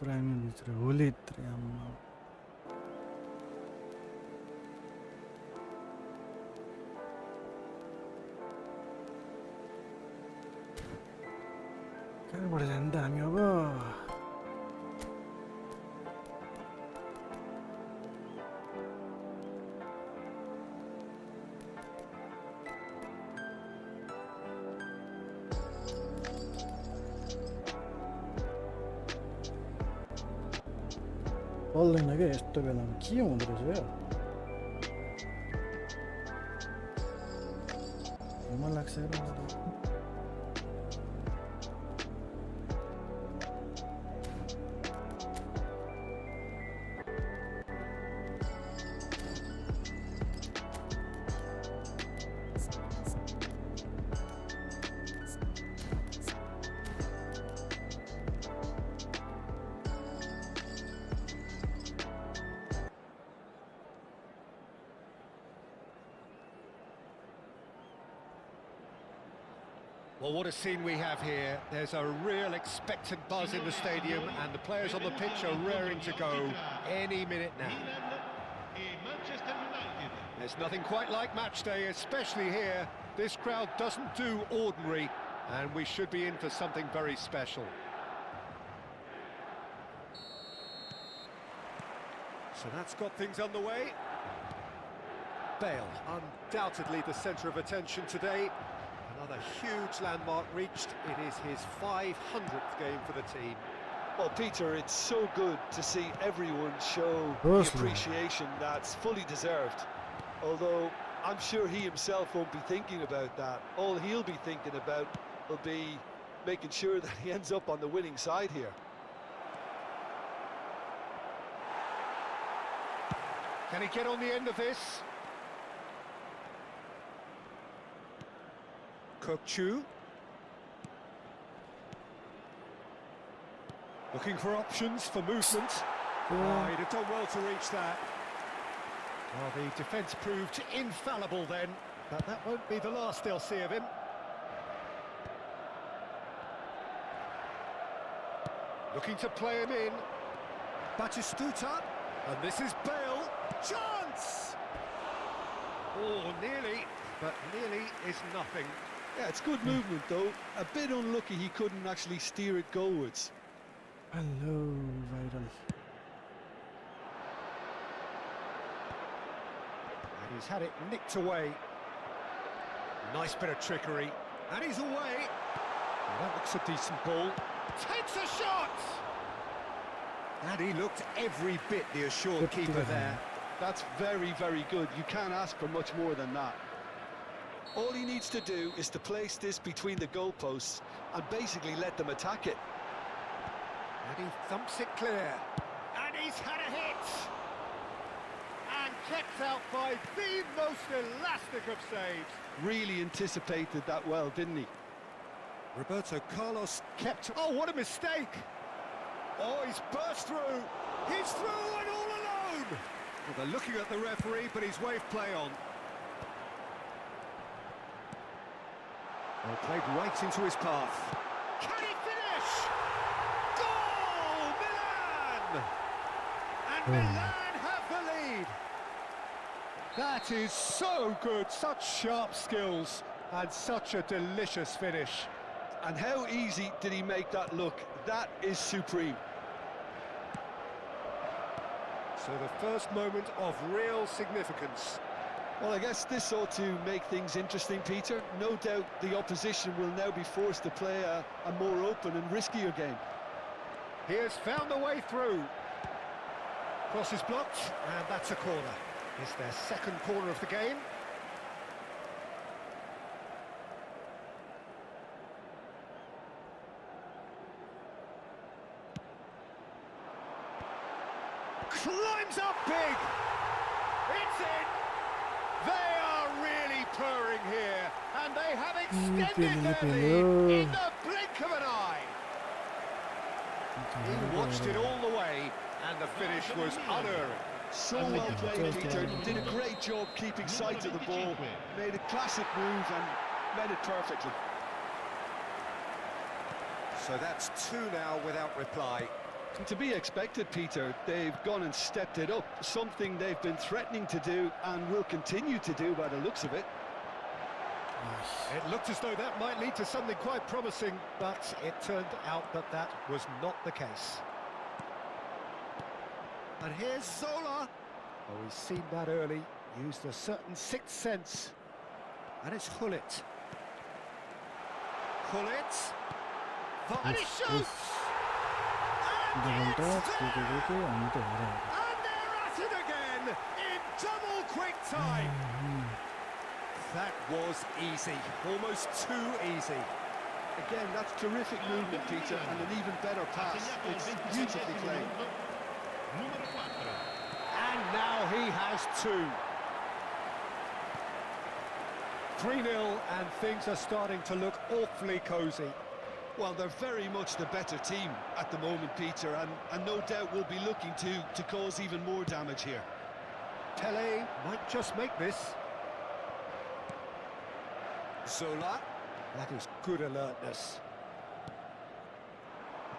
Prime litre, litre amma. Kaiबाट जाने त हामी अब बोल्दैन के यस्तो बेलामा के हुँदो रहेछ यो मन लाग्छ Well, what a scene we have here. There's a real expectant buzz in the stadium, and the players on the pitch are raring to go any minute now. There's nothing quite like match day, especially here. This crowd doesn't do ordinary, and we should be in for something very special. So that's got things underway. Bale, undoubtedly the centre of attention today. Another huge landmark reached. It is his 500th game for the team. Well, Peter, it's so good to see everyone show the Personally. appreciation that's fully deserved. Although I'm sure he himself won't be thinking about that. All he'll be thinking about will be making sure that he ends up on the winning side here. Can he get on the end of this? Chu. Looking for options for movement. Oh, he'd have done well to reach that. Well, the defence proved infallible then, but that won't be the last they'll see of him. Looking to play him in. Batistuta. And this is Bale. Chance! Oh, nearly, but nearly is nothing. Yeah, it's good movement though. A bit unlucky he couldn't actually steer it goalwards. Hello, Viral. And he's had it nicked away. Nice bit of trickery. And he's away. Well, that looks a decent ball. Takes a shot! And he looked every bit the assured keeper there. That's very, very good. You can't ask for much more than that. All he needs to do is to place this between the goalposts and basically let them attack it. And he thumps it clear. And he's had a hit! And kept out by the most elastic of saves. Really anticipated that well, didn't he? Roberto Carlos kept... Oh, what a mistake! Oh, he's burst through. He's through and all alone. Well, they're looking at the referee, but he's waved play on. Well, played right into his path. Can he finish? Goal, Milan! And Milan have the lead. That is so good. Such sharp skills and such a delicious finish. And how easy did he make that look? That is supreme. So the first moment of real significance. Well, I guess this ought to make things interesting, Peter. No doubt the opposition will now be forced to play a more open and riskier game. He has found a way through. Cross is blocked, and that's a corner. It's their second corner of the game. Climbs up big! It's in! They are really purring here, and they have extended their lead in the blink of an eye. He watched it all the way, and the finish was unerring. So well played, Peter. Did a great job keeping sight of the ball. Made a classic move and made it perfectly. So that's two now without reply. To be expected, Peter. They've gone and stepped it up, something they've been threatening to do and will continue to do by the looks of it. It looked as though that might lead to something quite promising, but it turned out that that was not the case. And here's Zola. Oh, he's seen that early, used a certain sixth sense. And it's Hullet. Hullet. And he shoots! And they're at it again in double quick time. That was easy, almost too easy. Again, that's terrific movement, Peter, and an even better pass. It's beautifully played. And now he has two. 3-0, and things are starting to look awfully cosy. Well, they're very much the better team at the moment, Peter, and no doubt will be looking to cause even more damage here. Pele might just make this. Zola. That is good alertness.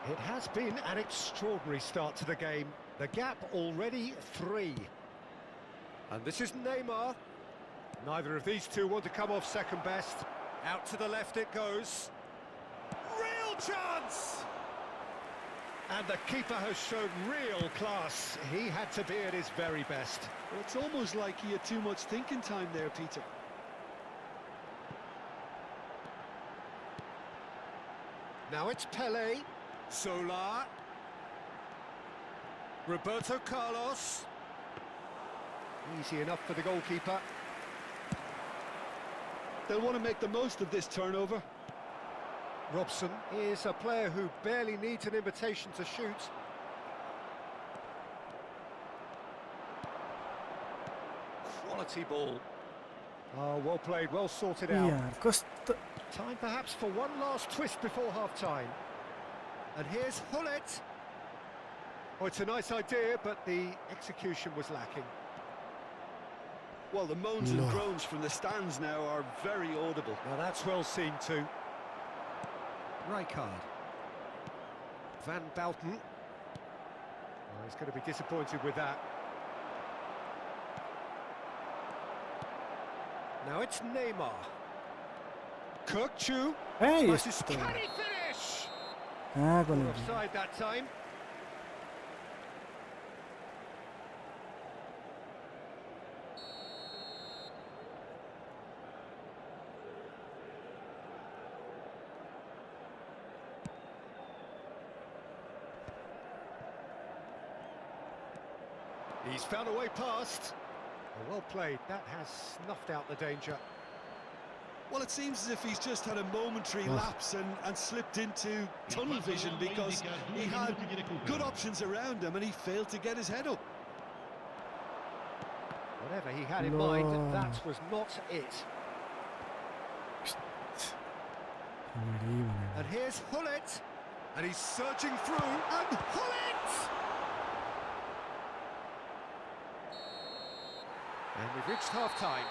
It has been an extraordinary start to the game. The gap already 3. And this is Neymar. Neither of these two want to come off second best. Out to the left it goes. Real chance! And the keeper has shown real class. He had to be at his very best. Well, it's almost like he had too much thinking time there, Peter. Now it's Pele. Solar. Roberto Carlos. Easy enough for the goalkeeper. They'll want to make the most of this turnover. Robson is a player who barely needs an invitation to shoot. Quality ball. Oh, well played, well sorted out. यार कस्तो Time perhaps for one last twist before half-time. And here's Hullet. Oh, it's a nice idea, but the execution was lacking. Well, the moans and groans from the stands now are very audible. Now that's well seen too. Rijkaard. Van Bouten. Oh, he's going to be disappointed with that. Now it's Neymar. Kirkchu. Hey, Can he यस्तो finish? कहाँको लागि Offside that time. He's found a way past. Oh, well played. That has snuffed out the danger. Well, it seems as if he's just had a momentary lapse and slipped into tunnel vision because he had good options around him and he failed to get his head up. Whatever he had in mind, that was not it. And here's Hullet. And he's surging through. And Hullet! And we've reached half-time.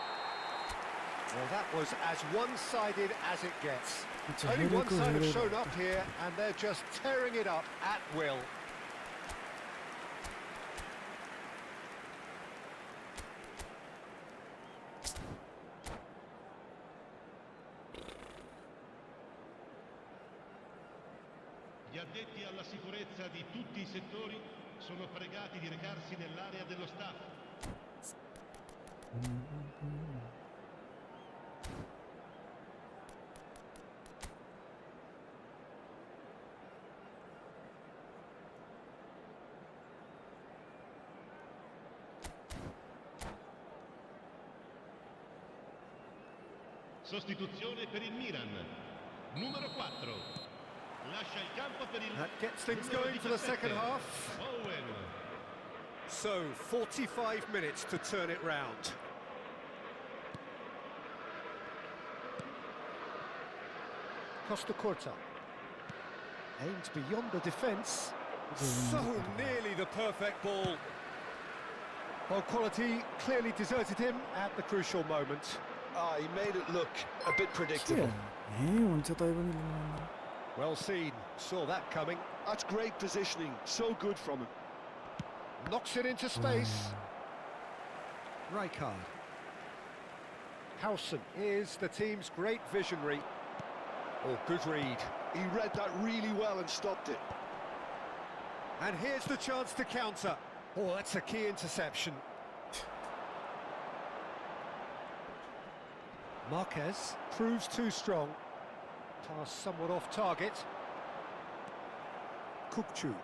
Well, that was as one-sided as it gets. Only one side have shown up here, and they're just tearing it up at will. Gli addetti alla sicurezza di tutti i settori sono pregati di recarsi nell'area dello staff. Sostituzione per il Milan. Numero 4. Lascia il campo per il That gets things numero going for the 17, second half. Owen. So, 45 minutes to turn it round. Costa Corta. Aimed beyond the defence. So nearly the perfect ball. Well, quality clearly deserted him at the crucial moment. Ah, he made it look a bit predictable. हुन्छ तै पनि लिनु Well seen, saw that coming. That's great positioning, so good from him. Knocks it into space. Rijkaard. Howson is the team's great visionary. Oh, good read. He read that really well and stopped it. And here's the chance to counter. Oh, that's a key interception. Marquez proves too strong. Pass somewhat off target. Kukcu.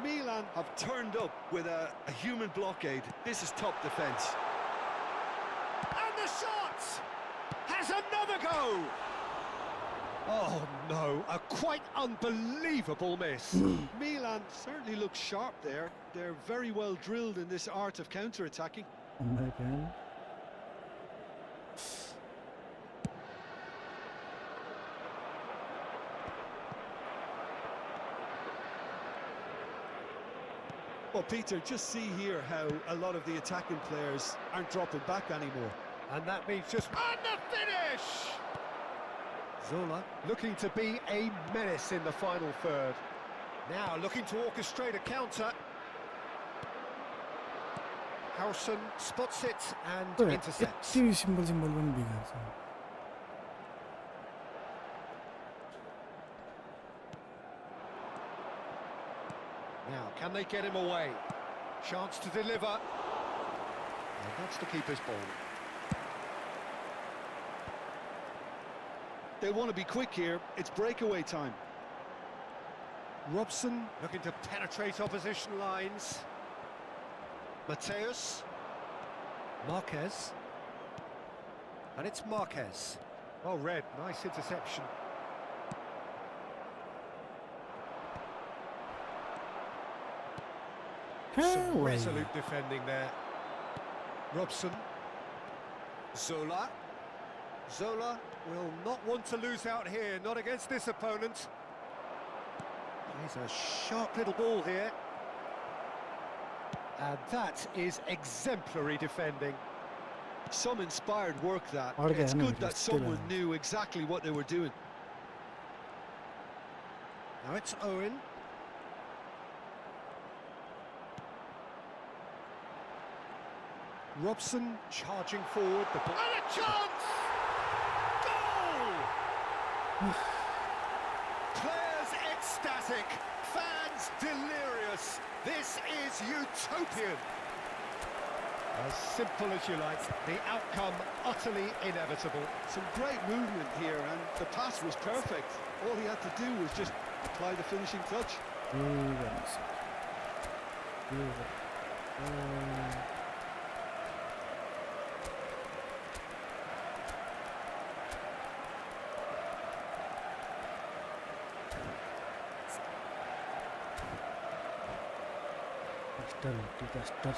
Milan have turned up with a human blockade. This is top defence. And the shot! Has another go! Oh no, a quite unbelievable miss. Milan certainly look sharp there. They're very well drilled in this art of counter-attacking. American. Well, Peter, just see here how a lot of the attacking players aren't dropping back anymore. And that means just... And the finish! Zola looking to be a menace in the final third. Now looking to orchestrate a counter. Howson spots it and intercepts. यति simple पनि बिगार्छ Now, can they get him away? Chance to deliver. And that's the keeper's ball. They want to be quick here. It's breakaway time. Robson looking to penetrate opposition lines. Mateus. Marquez. And it's Marquez. Well read, nice interception. Some resolute defending there. Robson. Zola. Zola will not want to lose out here, not against this opponent. Plays a sharp little ball here. And that is exemplary defending. Some inspired work that. Okay, It's good that still someone on. knew exactly what they were doing. Now it's Owen. Robson charging forward. The ball. And a chance! Goal! Players ecstatic, fans delirious. This is utopian. As simple as you like, the outcome utterly inevitable. Some great movement here, and the pass was perfect. All he had to do was just apply the finishing touch. Disaster.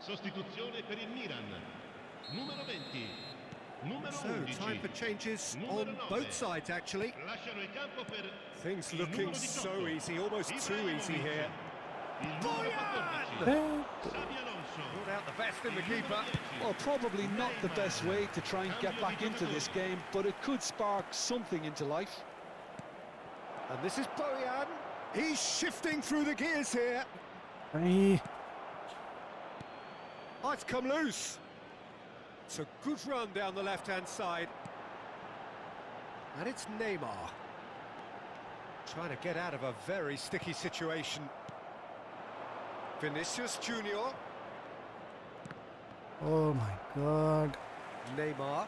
Sostituzione per il Milan. Numero 20. Numero So, 11. time for changes Numero on 9. both sides, actually. Lasciano il campo per Things il looking numero 18. so easy, almost too easy here. Il numero 14. Xabi Alonso. Brought out the best in the keeper. Well, probably not the best way to try and get back into this game, but it could spark something into life. And this is Bojan. He's shifting through the gears here. Hey. Oh, it's come loose. It's a good run down the left-hand side. And it's Neymar. Trying to get out of a very sticky situation. Vinícius Jr. Oh my god. Neymar.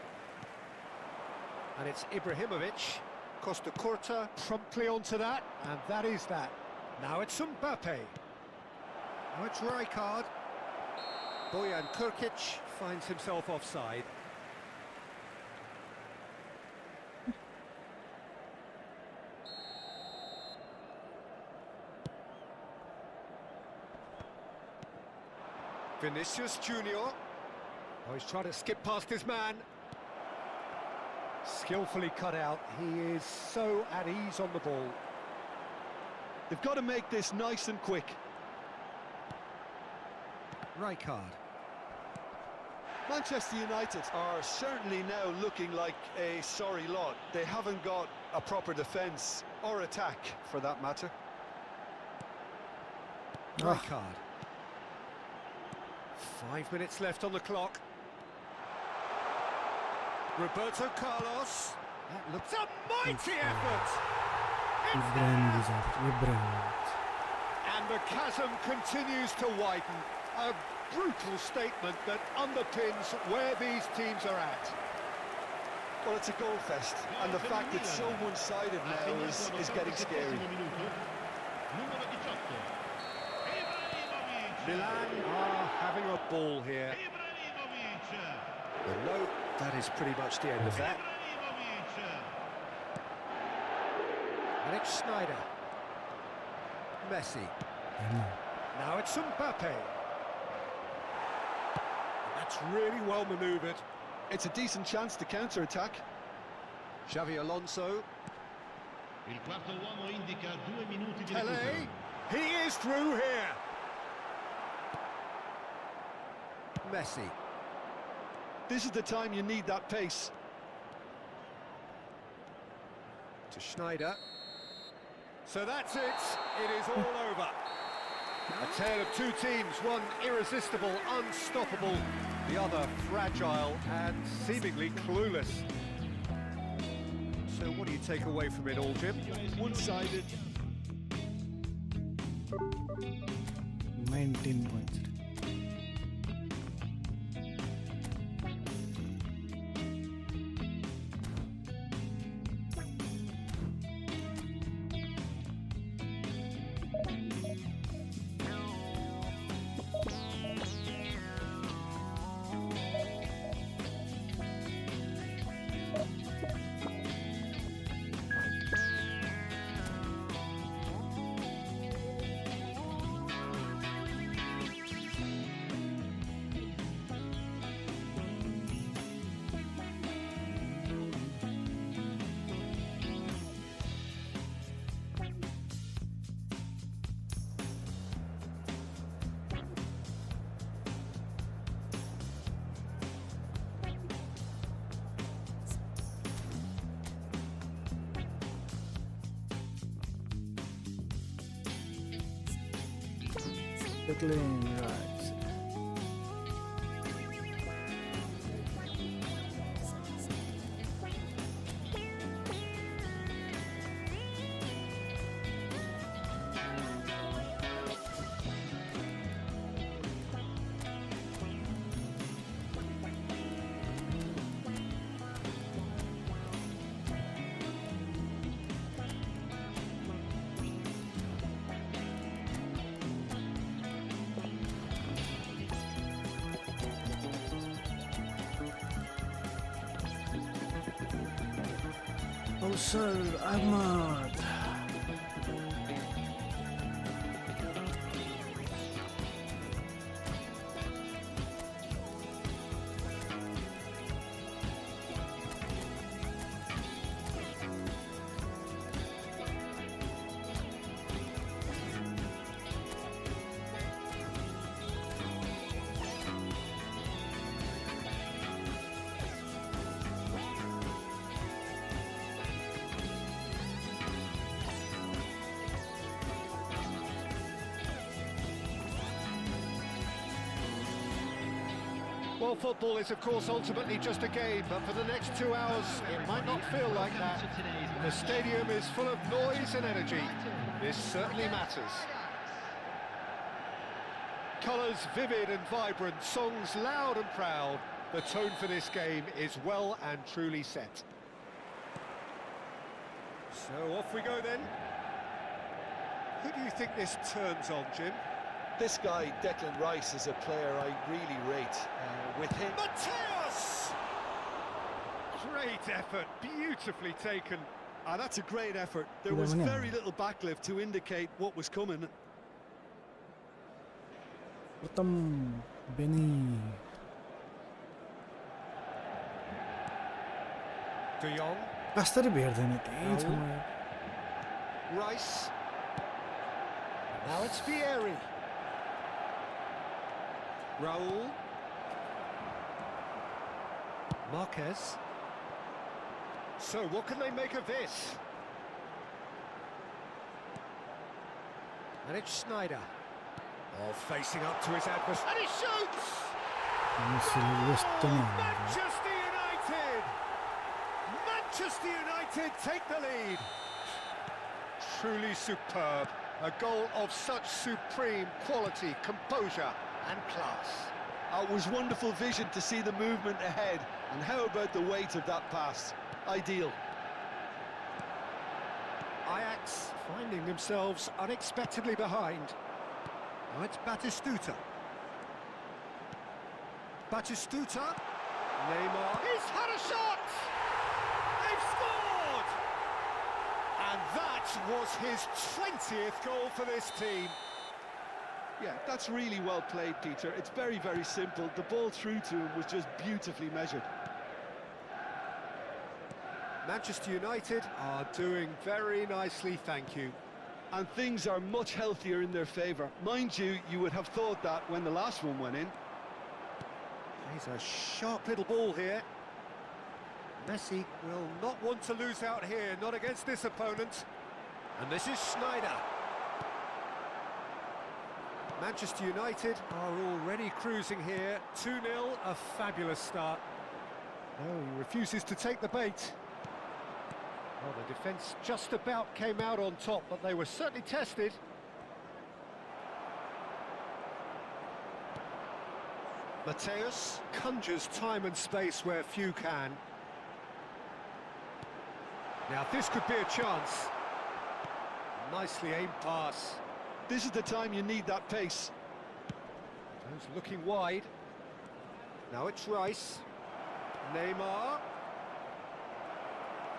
And it's Ibrahimovic. Costa Curta promptly onto that. And that is that. Now it's Mbappé. Now it's Rijkaard. Bojan Krkić finds himself offside. Vinícius Jr. Oh, he's trying to skip past his man. Skillfully cut out. He is so at ease on the ball. They've got to make this nice and quick. Rijkaard. Manchester United are certainly now looking like a sorry lot. They haven't got a proper defence or attack, for that matter. Rijkaard. 5 minutes left on the clock. Roberto Carlos. That looks a mighty effort. İbrahimovic abi. İbrahimovic. And the chasm continues to widen. A brutal statement that underpins where these teams are at. Well, it's a goal fest, and the fact it's so one-sided now is getting scary. Numero 18. Ibrahimovic. Milan are having a ball here. Ibrahimovic. Well, no, that is pretty much the end of that. Ibrahimovic. And it's Snyder. Messi. Now it's Mbappé. That's really well manoeuvred. It's a decent chance to counter-attack. Xavi Alonso. Il quarto uomo indica 2 minuti di Pelé. recupero. He is through here. Messi. This is the time you need that pace. To Schneider. So that's it. It is all over. A tale of two teams, one irresistible, unstoppable, the other fragile and seemingly clueless. So what do you take away from it all, Jim? One-sided. 19 points. Declan Rice. Sir Ahmad. Well, football is, of course, ultimately just a game, but for the next 2 hours, it might not feel like that. The stadium is full of noise and energy. This certainly matters. Colours vivid and vibrant, songs loud and proud. The tone for this game is well and truly set. So off we go then. Who do you think this turns on, Jim? This guy, Declan Rice, is a player I really rate. With him... Mateus! Great effort, beautifully taken. That's a great effort. There was very little backlift to indicate what was coming. Benny. De Jong. Bastard bearden het. Rice. Now it's Vieri. Raul. Marquez. So what can they make of this? And it's Snyder. Oh, facing up to his adversary. And he shoots! Manchester United! Manchester United take the lead. Truly superb. A goal of such supreme quality, composure and class. It was wonderful vision to see the movement ahead. And how about the weight of that pass? Ideal. Ajax finding themselves unexpectedly behind. Now it's Batistuta. Batistuta. Neymar. He's had a shot! They've scored! And that was his 20th goal for this team. Yeah, that's really well played, Peter. It's very, very simple. The ball through to him was just beautifully measured. Manchester United are doing very nicely, thank you. And things are much healthier in their favour. Mind you, you would have thought that when the last one went in. He's a sharp little ball here. Messi will not want to lose out here, not against this opponent. And this is Schneider. Manchester United are already cruising here. 2-0, a fabulous start. No, he refuses to take the bait. Well, the defence just about came out on top, but they were certainly tested. Mateus conjures time and space where few can. Now this could be a chance. Nicely aimed pass. This is the time you need that pace. Jones looking wide. Now it's Rice. Neymar.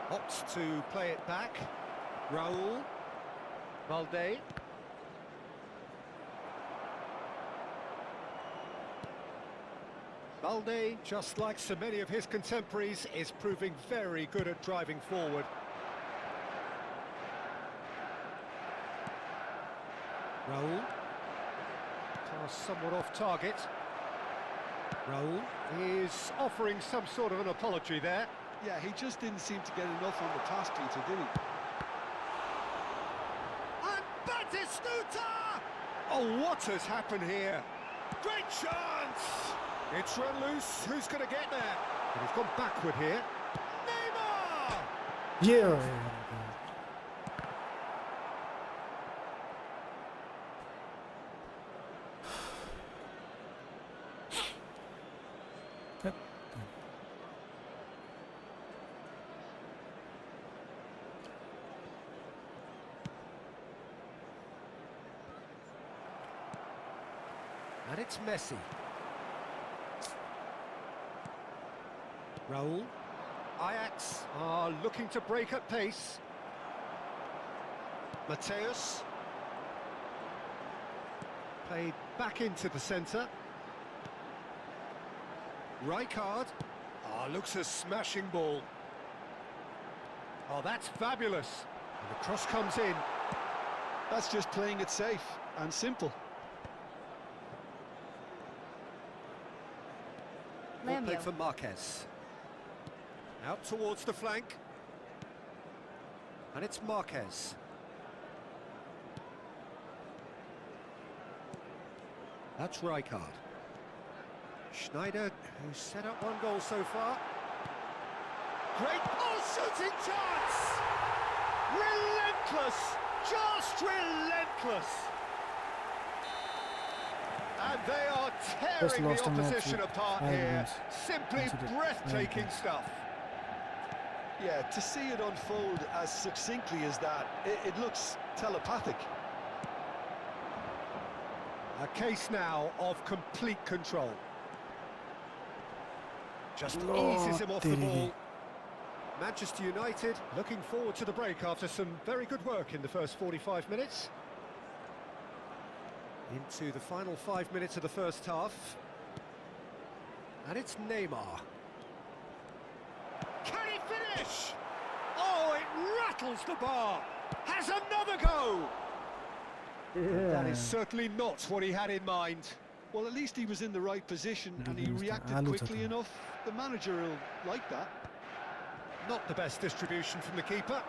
Opts to play it back. Raul. Valde. Valde, just like so many of his contemporaries, is proving very good at driving forward. Raul. Pass somewhat off target. Raul is offering some sort of an apology there. Yeah, he just didn't seem to get enough on the pass, Peter, did he? And Batistuta! Oh, what has happened here? Great chance! It's run loose. Who's going to get there? And he's gone backward here. Neymar! Yeah. And it's Messi. Raul. Ajax are looking to break at pace. Mateus. Played back into the centre. Rijkaard. Oh, looks a smashing ball. Oh, that's fabulous. And the cross comes in. That's just playing it safe and simple. Ball played for Marquez. Out towards the flank. And it's Marquez. That's Rijkaard. Schneider, who's set up one goal so far. Great, shooting chance! Relentless! Just relentless! And they are tearing the opposition apart here. Simply breathtaking stuff. Yeah, to see it unfold as succinctly as that, it looks telepathic. A case now of complete control. Just eases him off the ball. Manchester United looking forward to the break after some very good work in the first 45 minutes. Into the final 5 minutes of the first half. And it's Neymar. Can he finish? Oh, it rattles the bar. Has another go. Yeah. That is certainly not what he had in mind. Well, at least he was in the right position and he reacted quickly enough. The manager will like that. Not the best distribution from the keeper.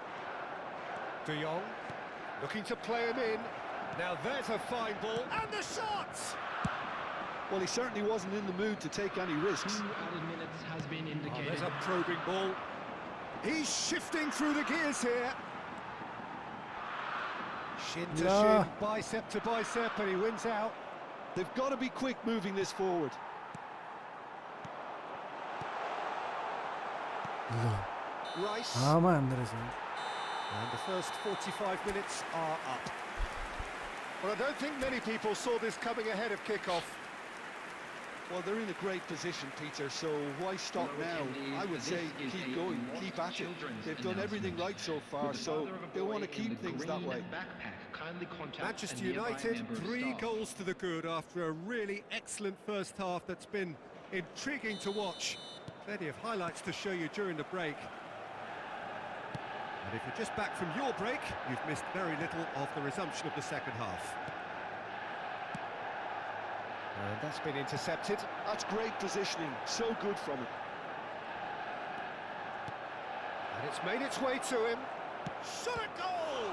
De Jong looking to play him in. Now there's a fine ball, and the shot! Well, he certainly wasn't in the mood to take any risks. 2 added minutes has been Oh, indicated. there's a probing ball. He's shifting through the gears here. Shin to Yeah. shin, bicep to bicep, and he wins out. They've got to be quick moving this forward. Rice. हाँ मैं अंदर से And the first 45 minutes are up. Well, I don't think many people saw this coming ahead of kickoff. Well, they're in a great position, Peter, so why stop now? I would say keep going, keep at it. They've done everything right so far, so they want to keep things that way. Manchester United, 3 goals to the good after a really excellent first half that's been intriguing to watch. Plenty of highlights to show you during the break. And if you're just back from your break, you've missed very little of the resumption of the second half. And that's been intercepted. That's great positioning, so good from it. And it's made its way to him. Shot a goal!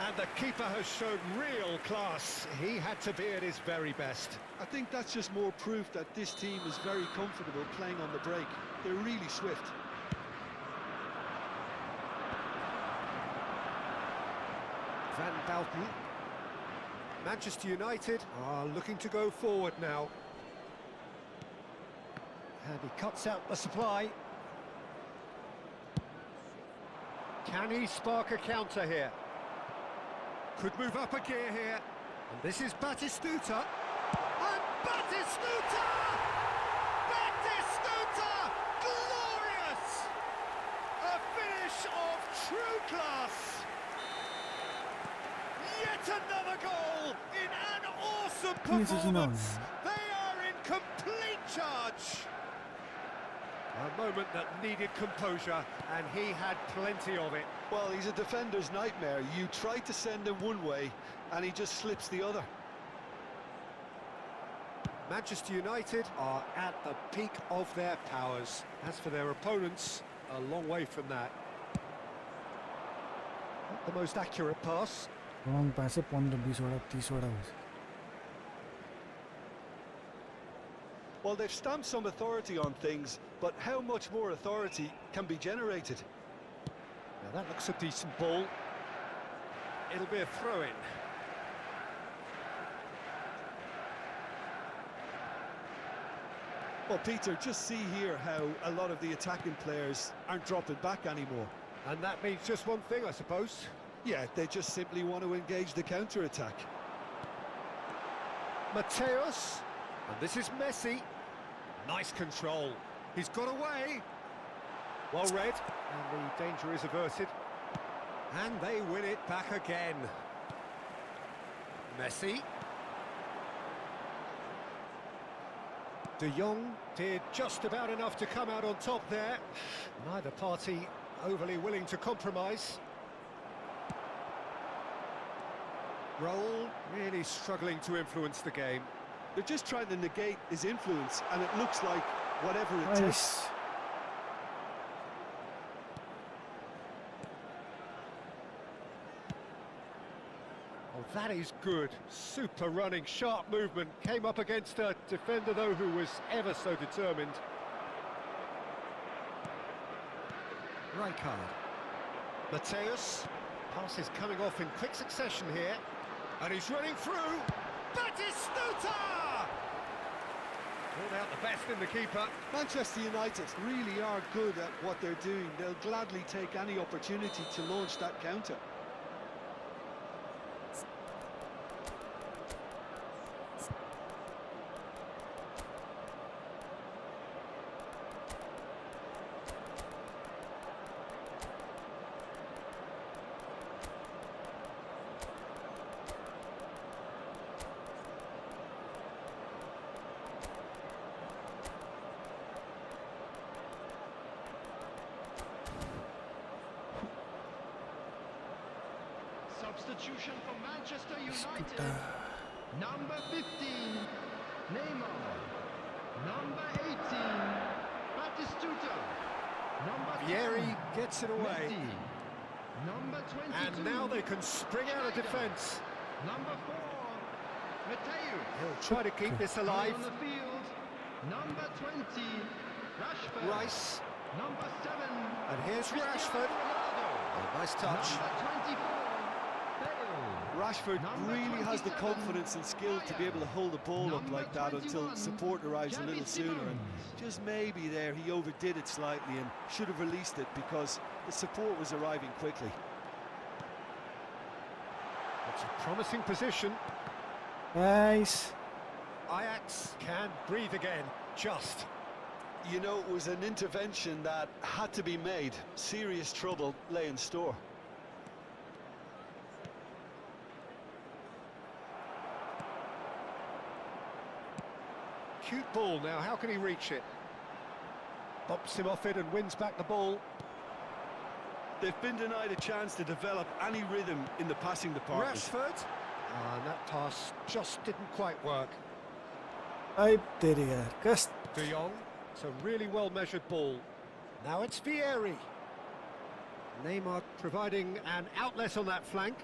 And the keeper has shown real class. He had to be at his very best. I think that's just more proof that this team is very comfortable playing on the break. They're really swift. Van Bouten. Manchester United are looking to go forward now. And he cuts out the supply. Can he spark a counter here? Could move up a gear here. And this is Batistuta. And Batistuta! Batistuta! Glorious! A finish of true class! Yet another goal in an awesome performance. They are in complete charge. A moment that needed composure, and he had plenty of it. Well, he's a defender's nightmare. You try to send him one way, and he just slips the other. Manchester United are at the peak of their powers. As for their opponents, a long way from that. Not the most accurate pass. Wrong पैसे 15 20 वड़ा 30 वड़ा हो Well, they've stamped some authority on things, but how much more authority can be generated? Now that looks a decent ball. It'll be a throw-in. Well, Peter, just see here how a lot of the attacking players aren't dropping back anymore. And that means just one thing, I suppose. Yeah, they just simply want to engage the counter-attack. Mateus. And this is Messi. Nice control. He's got away. Well read. And the danger is averted. And they win it back again. Messi. De Jong did just about enough to come out on top there. Neither party overly willing to compromise. Raul really struggling to influence the game. They're just trying to negate his influence, and it looks like whatever it takes. Nice. Oh, that is good. Super running, sharp movement. Came up against a defender, though, who was ever so determined. Rijkaard. Mateus. Pass is coming off in quick succession here. And he's running through. Batistuta! Pulled out the best in the keeper. Manchester United really are good at what they're doing. They'll gladly take any opportunity to launch that counter. Substitution for Manchester United. Number 15, Neymar. Number 18, Batistuta. Number 10, Vieri gets it away. Messi. Number 22. And now they can spring out of defence. Number 4, Mateus. He'll try to keep this alive. On the field, number 20, Rashford. Rice. Number 7, here's Rashford. Oh, nice touch. Number 24, Bale. Rashford Number really has the 27, confidence and skill to be able to hold the ball up like that until 21, support arrives a little Xavi sooner. And Simons. just maybe there he overdid it slightly and should have released it because the support was arriving quickly. It's a promising position. Nice. Ajax can breathe again, just. You know, it was an intervention that had to be made. Serious trouble lay in store. Cute ball now, how can he reach it? Bumps him off it and wins back the ball. They've been denied a chance to develop any rhythm in the passing department. Rashford. And that pass just didn't quite work. Ay, तेरी यार कस. De Jong. It's a really well-measured ball. Now it's Vieri. Neymar providing an outlet on that flank.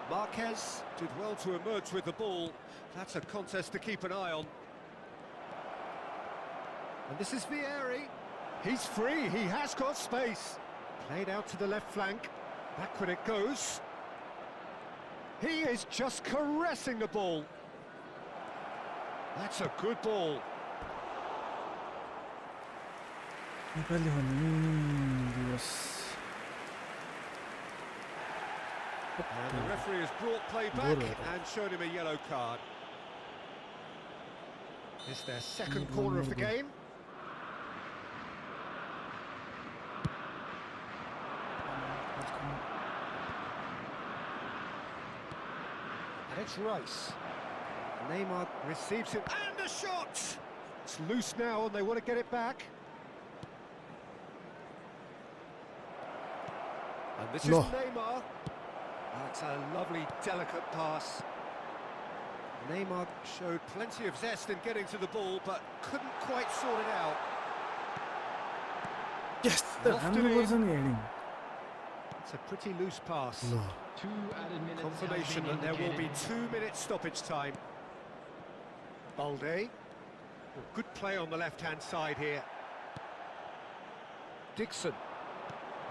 Marquez did well to emerge with the ball. That's a contest to keep an eye on. And this is Vieri. He's free, he has got space. Played out to the left flank. Backward it goes. He is just caressing the ball. That's a good ball. Nepali भन्ने दिवस. And the referee has brought play back and shown him a yellow card. It's their second corner of the game. And it's Rice. Neymar receives it, and a shot! It's loose now, and they want to get it back. And this is No. Neymar. That's a lovely, delicate pass. Neymar showed plenty of zest in getting to the ball, but couldn't quite sort it out. Yes, Lofted in. 100% heading. It's a pretty loose pass. No. 2 added minutes have Confirmation been that there will be indicated. 2 minutes stoppage time. Balde. Good play on the left-hand side here. Dixon.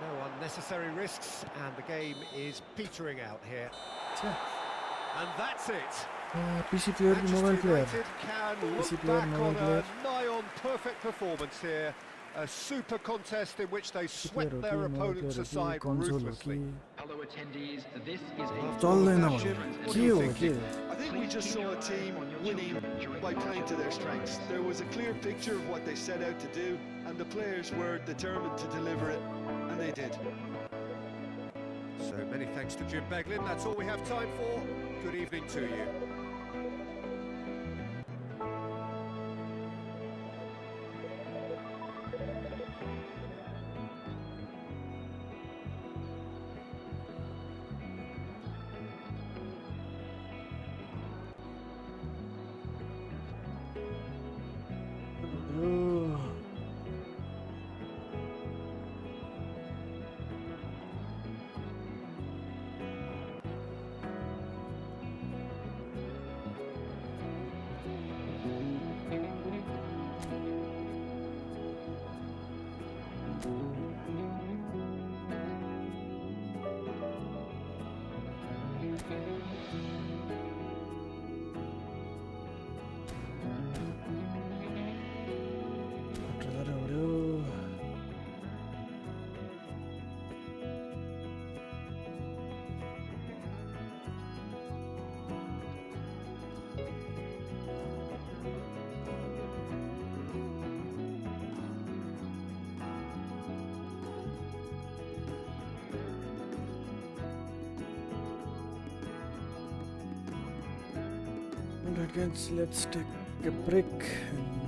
No unnecessary risks, and the game is petering out here. Tiens. And that's it. PC player की mobile Manchester player. United can PC look player, back mobile on player. a nigh-on perfect performance here. A super contest in which they player swept their हो कि, mobile opponents player हो कि, aside console हो ruthlessly. कि. Hello attendees, this is चल्दैन That भने ship, what do के you हो think? के. I think we just saw a team winning by playing to their strengths. There was a clear picture of what they set out to do, and the players were determined to deliver it, and they did. So many thanks to Jim Beglin. That's all we have time for. Good evening to you. Oh. Trailer audio. Alright guys, let's take a break and